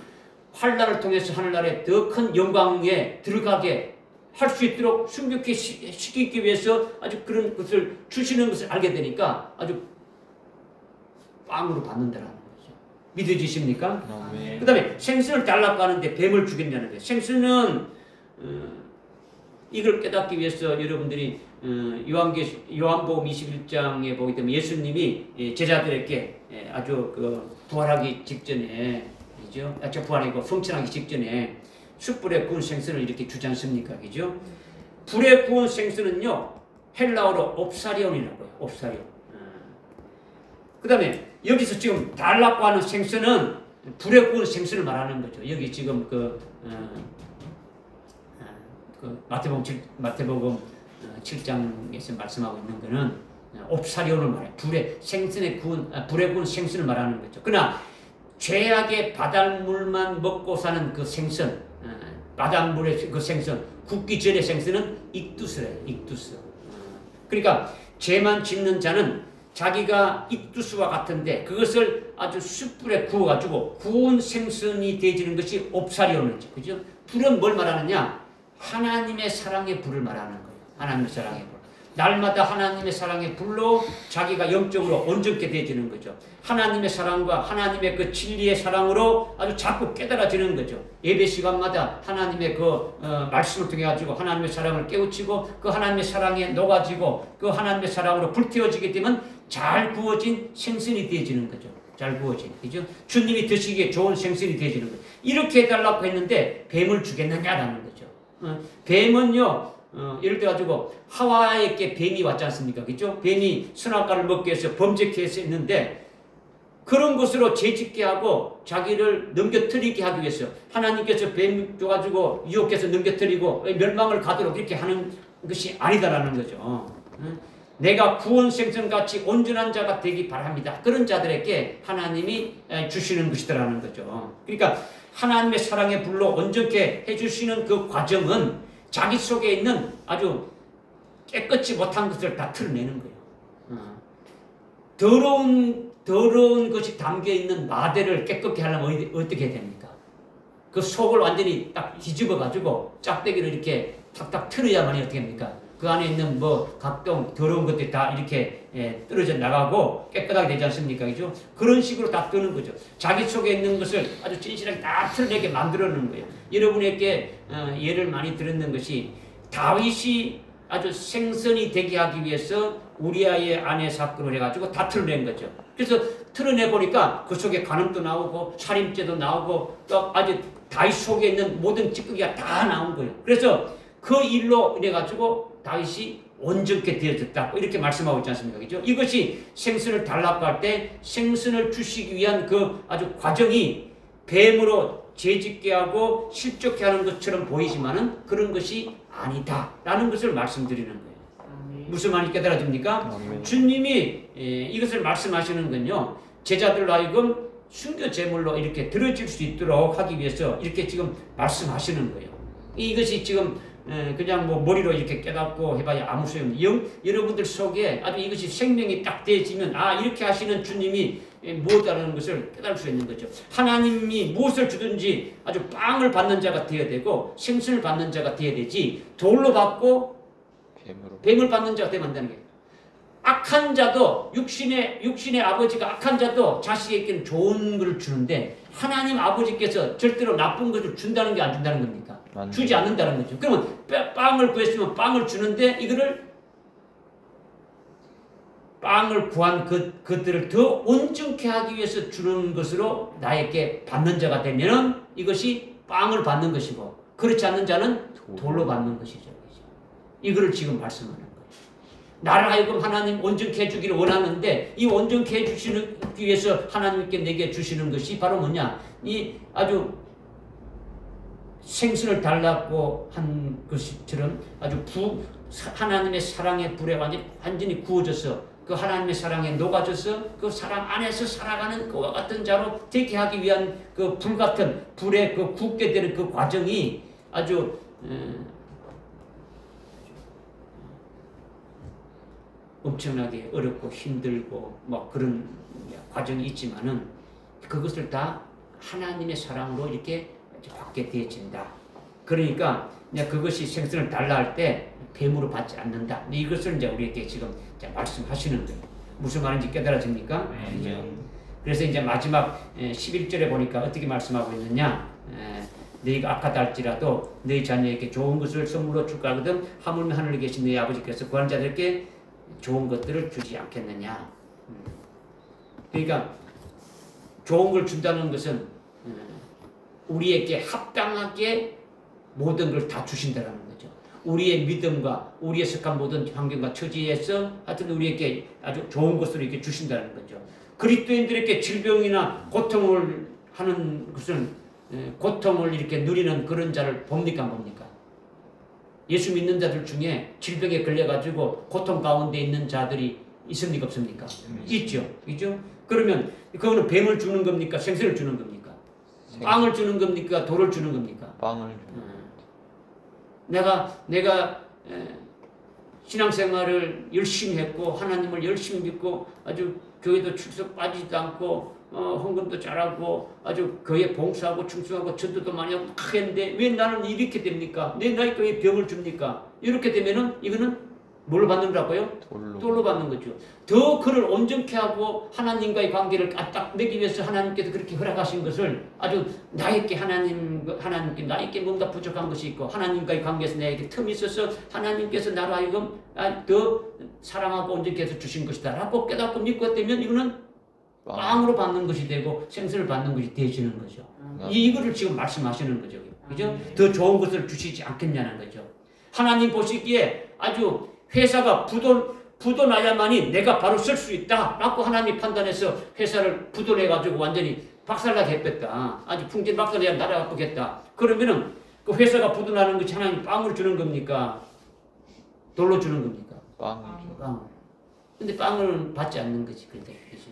S1: 환란을 통해서 하늘나라에 더 큰 영광에 들어가게 할 수 있도록 순교케 시키기 위해서 아주 그런 것을 주시는 것을 알게 되니까 아주 빵으로 받는다라는 거죠. 믿어지십니까? 그 다음에 생선을 달라고 하는데 뱀을 주겠냐는 거예요. 생선은 이걸 깨닫기 위해서 여러분들이 요한복음 21장에 보게 되면 예수님이 제자들에게 아주 그 부활하기 직전에 부활하고 성천하기 직전에 숯불에 구운 생선을 이렇게 주지 않습니까? 그죠? 불에 구운 생선은요 헬라어로 옵사리온이라고요. 옵사리온. 그 다음에 여기서 지금 달라고 하는 생선은 불에 구운 생선을 말하는 거죠. 여기 지금 그 마태복음 7장에서 말씀하고 있는 것은 옵사리온을 말해요. 불에 구운 생선을 말하는 거죠. 그러나 죄악의 바닷물만 먹고 사는 그 생선, 바닷물의 그 생선, 굽기 전의 생선은 익두스래요. 익두스. 그러니까 죄만 짓는 자는 자기가 익두스와 같은데 그것을 아주 숯불에 구워가지고 구운 생선이 되어지는 것이 옵사리온이죠. 그죠? 불은 뭘 말하느냐? 하나님의 사랑의 불을 말하는 거예요. 하나님의 사랑의 불. 날마다 하나님의 사랑의 불로 자기가 영적으로 온전케 되어지는 거죠. 하나님의 사랑과 하나님의 그 진리의 사랑으로 아주 자꾸 깨달아지는 거죠. 예배 시간마다 하나님의 그 말씀을 통해 가지고 하나님의 사랑을 깨우치고 그 하나님의 사랑에 녹아지고 그 하나님의 사랑으로 불태워지게 되면 잘 구워진 생선이 되어지는 거죠. 잘 구워진. 그죠? 주님이 드시기에 좋은 생선이 되어지는 거죠. 이렇게 해달라고 했는데 뱀을 주겠느냐라는 거죠. 뱀은요, 예를 들어가지고 하와에게 뱀이 왔지 않습니까? 그죠? 뱀이 선악과를 먹기 위해서 범죄케 했는데 그런 것으로 죄짓게 하고 자기를 넘겨뜨리게 하기 위해서 하나님께서 뱀 줘가지고 유혹해서 넘겨뜨리고 멸망을 가도록 이렇게 하는 것이 아니다라는 거죠. 내가 구원 생선같이 온전한 자가 되기 바랍니다. 그런 자들에게 하나님이 주시는 것이다라는 거죠. 그러니까 하나님의 사랑의 불로 온전케 해주시는 그 과정은 자기 속에 있는 아주 깨끗이 못한 것을 다 털어내는 거예요. 더러운 것이 담겨있는 마대를 깨끗게 하려면 어떻게 해야 됩니까? 그 속을 완전히 딱 뒤집어가지고 짝대기를 이렇게 탁탁 틀어야만이 어떻게 합니까? 그 안에 있는 뭐 각종 더러운 것들이 다 이렇게 떨어져 나가고 깨끗하게 되지 않습니까? 그죠? 그런 식으로 다 뜨는 거죠. 자기 속에 있는 것을 아주 진실하게 다 틀어내게 만들어 놓는 거예요. 여러분에게 예를 많이 들었는 것이 다윗이 아주 생선이 되게 하기 위해서 우리아의 아내 사건을 해가지고 다 틀어낸 거죠. 그래서 틀어내 보니까 그 속에 간음도 나오고 살인죄도 나오고 또 아주 다윗 속에 있는 모든 찌꺼기가 다 나온 거예요. 그래서 그 일로 인해 가지고 다윗이 온전케 되어졌다. 이렇게 말씀하고 있지 않습니까? 그죠? 이것이 생선을 달라고 할 때 생선을 주시기 위한 그 아주 과정이 뱀으로 죄짓게 하고 실족케 하는 것처럼 보이지만은 그런 것이 아니다라는 것을 말씀드리는 거예요. 무슨 말인지 깨달아집니까? 주님이 이것을 말씀하시는 건요. 제자들로 하여금 순교 제물로 이렇게 들어질 수 있도록 하기 위해서 이렇게 지금 말씀하시는 거예요. 이것이 지금 그냥 뭐 머리로 이렇게 깨닫고 해봐야 아무 소용없는 여러분들 속에 아주 이것이 생명이 딱 되어지면 이렇게 하시는 주님이 무엇이라는 것을 깨달을 수 있는 거죠. 하나님이 무엇을 주든지 아주 빵을 받는 자가 되어야 되고 생선을 받는 자가 되어야 되지 돌로 받고 뱀을 받는 자가 되면 안 되는 거예요. 악한 자도 육신의 아버지가 악한 자도 자식에게는 좋은 것을 주는데 하나님 아버지께서 절대로 나쁜 것을 준다는 게 안 준다는 겁니까? 주지 않는다는 거죠. 그러면 빵을 구했으면 빵을 주는데 이거를 빵을 구한 그들을 더 온전케 하기 위해서 주는 것으로 나에게 받는 자가 되면은 이것이 빵을 받는 것이고 그렇지 않는 자는 돌로 받는 것이죠. 이거를 지금 말씀하는 거예요. 나를 하여금 하나님 온전케 해주기를 원하는데 이 온전케 해주시기 위해서 하나님께 내게 주시는 것이 바로 뭐냐? 이 아주 생선을 달라고 한 것처럼 아주 하나님의 사랑의 불에 완전히 구워져서 그 하나님의 사랑에 녹아져서 그 사랑 안에서 살아가는 그와 같은 자로 되게 하기 위한 그 불같은 불에 그 굳게 되는 그 과정이 아주 엄청나게 어렵고 힘들고 뭐 그런 과정이 있지만은 그것을 다 하나님의 사랑으로 이렇게 받게 되어진다. 그러니까 그것이 생선을 달라 할 때 뱀으로 받지 않는다. 이것을 이제 우리에게 지금 말씀하시는 거예요. 무슨 말인지 깨달아집니까?
S2: 네.
S1: 그래서 이제 마지막 11절에 보니까 어떻게 말씀하고 있느냐? 너희가 악하다 할지라도 너희 자녀에게 좋은 것을 선물로 줄까 하거든 하물며 하늘에 계신 너희 아버지께서 구하는 자들에게 좋은 것들을 주지 않겠느냐. 그러니까 좋은 걸 준다는 것은 우리에게 합당하게 모든 걸 다 주신다는 거죠. 우리의 믿음과 우리의 속한 모든 환경과 처지에서 하여튼 우리에게 아주 좋은 것을 이렇게 주신다는 거죠. 그리스도인들에게 질병이나 고통을 하는 것은 고통을 이렇게 누리는 그런 자를 봅니까 안 봅니까? 예수 믿는 자들 중에 질병에 걸려가지고 고통 가운데 있는 자들이 있습니까 없습니까? 있죠. 그러면 그거는 뱀을 주는 겁니까? 생선을 주는 겁니까? 빵을 주는 겁니까? 돌을 주는 겁니까?
S3: 빵을.
S1: 내가 신앙생활을 열심히 했고 하나님을 열심히 믿고 아주 교회도 출석 빠지지도 않고 헌금도 잘하고 아주 교회 봉사하고 충성하고 전도도 많이 하고 다 했는데 왜 나는 이렇게 됩니까? 내 나이가 왜 병을 줍니까? 이렇게 되면은 이거는 뭘 받는다고요? 돌로 받는 거죠. 더 그를 온전케 하고 하나님과의 관계를 딱 맺기 위해서 하나님께서 그렇게 허락하신 것을 아주 나에게 하나님께 나에게 뭔가 부족한 것이 있고 하나님과의 관계에서 나에게 틈이 있어서 하나님께서 나를 하여금 더 사랑하고 온전케 해서 주신 것이다 라고 깨닫고 믿고 되면 이거는 빵으로 받는 것이 되고 생선을 받는 것이 되어지는 거죠. 이거를 지금 말씀하시는 거죠. 그죠? 더 좋은 것을 주시지 않겠냐는 거죠. 하나님 보시기에 아주 회사가 부도나야만이 내가 바로 쓸 수 있다 라고 하나님이 판단해서 회사를 부도내가지고 완전히 박살나게 했겠다. 아주 풍진박살내야 나라가 아프겠다. 그러면은 그 회사가 부도나는 것이 하나님 빵을 주는 겁니까? 돌로 주는 겁니까? 빵을. 근데 빵을 받지 않는 거지. 그런데 그죠?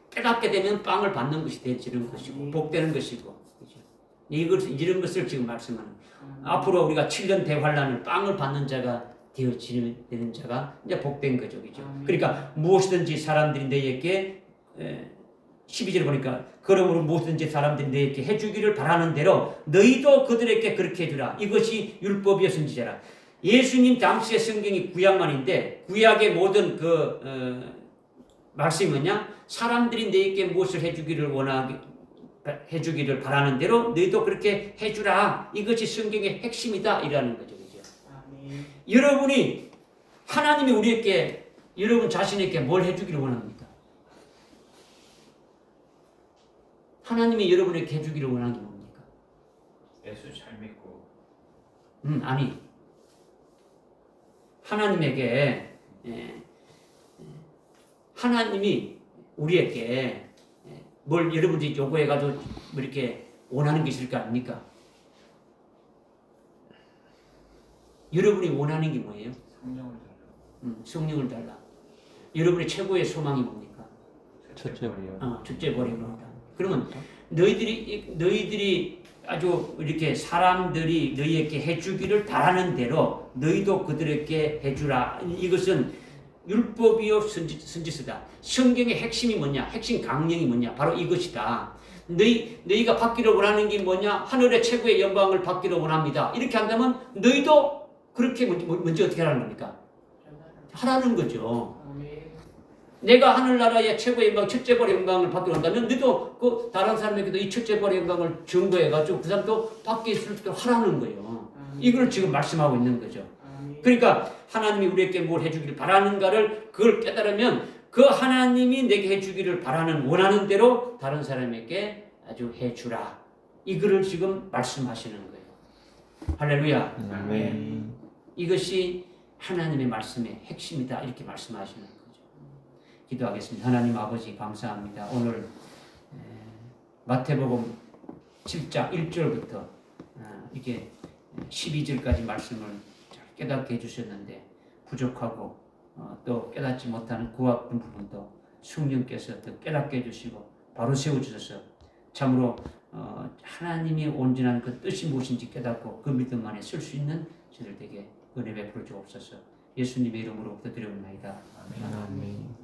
S1: 깨닫게 되면 빵을 받는 것이 되지는 것이고 복되는 것이고 그죠? 이런 것을 지금 말씀하는 앞으로 우리가 7년 대환란을 빵을 받는 자가 되어지는 자가 이제 복된 거죠. 그죠? 그러니까 무엇이든지 사람들이 너희에게 12절 보니까 그러므로 무엇이든지 사람들이 너희에게 해주기를 바라는 대로 너희도 그들에게 그렇게 해주라. 이것이 율법이요 선지자라. 예수님 당시의 성경이 구약만인데 구약의 모든 말씀이 뭐냐? 사람들이 너희에게 무엇을 해주기를 바라는 대로 너희도 그렇게 해주라. 이것이 성경의 핵심이다. 이라는 거죠. 그죠? 여러분이 하나님이 우리에게 여러분 자신에게 뭘 해주기를 원합니까? 하나님이 여러분에게 해주기를 원하는 게 뭡니까?
S2: 예수 잘 믿고.
S1: 아니. 하나님에게 하나님이 우리에게 뭘 여러분들이 요구해가지고 뭐 이렇게 원하는 게 있을 거 아닙니까? 여러분이 원하는 게 뭐예요?
S2: 성령을 달라.
S1: 성령을 달라. 여러분의 최고의 소망이 뭡니까?
S3: 첫째 버려.
S1: 첫째 버림으로다. 그러면 너희들이 아주 이렇게 사람들이 너희에게 해주기를 바라는 대로 너희도 그들에게 해주라. 이것은 율법이요 선지서다. 성경의 핵심이 뭐냐? 핵심 강령이 뭐냐? 바로 이것이다. 너희가 받기를 원하는 게 뭐냐? 하늘의 최고의 영광을 받기를 원합니다. 이렇게 한다면 너희도 그렇게 먼저 어떻게 하라는 겁니까? 하라는 거죠. 내가 하늘나라의 최고의 영광, 첫째벌의 영광을 받게 한다면 너도 그 다른 사람에게도 이 첫째벌의 영광을 증거해가지고 그 사람도 받게 있을 때 하라는 거예요. 이걸 지금 말씀하고 있는 거죠. 그러니까 하나님이 우리에게 뭘 해주기를 바라는가를 그걸 깨달으면 그 하나님이 내게 해주기를 바라는 원하는 대로 다른 사람에게 아주 해주라. 이거를 지금 말씀하시는 거예요. 할렐루야.
S3: 아멘.
S1: 이것이 하나님의 말씀의 핵심이다. 이렇게 말씀하시는 거죠. 기도하겠습니다. 하나님 아버지 감사합니다. 오늘 마태복음 7장 1절부터 이게 12절까지 말씀을 잘 깨닫게 해주셨는데 부족하고 또 깨닫지 못하는 그 아픈 부분도 성령께서 더 깨닫게 해주시고 바로 세워주셔서 참으로 하나님이 온전한 그 뜻이 무엇인지 깨닫고 그 믿음 안에 쓸 수 있는 저들에게 은혜 베풀어 주옵소서. 예수님의 이름으로 기도드리옵나이다.
S3: 아멘.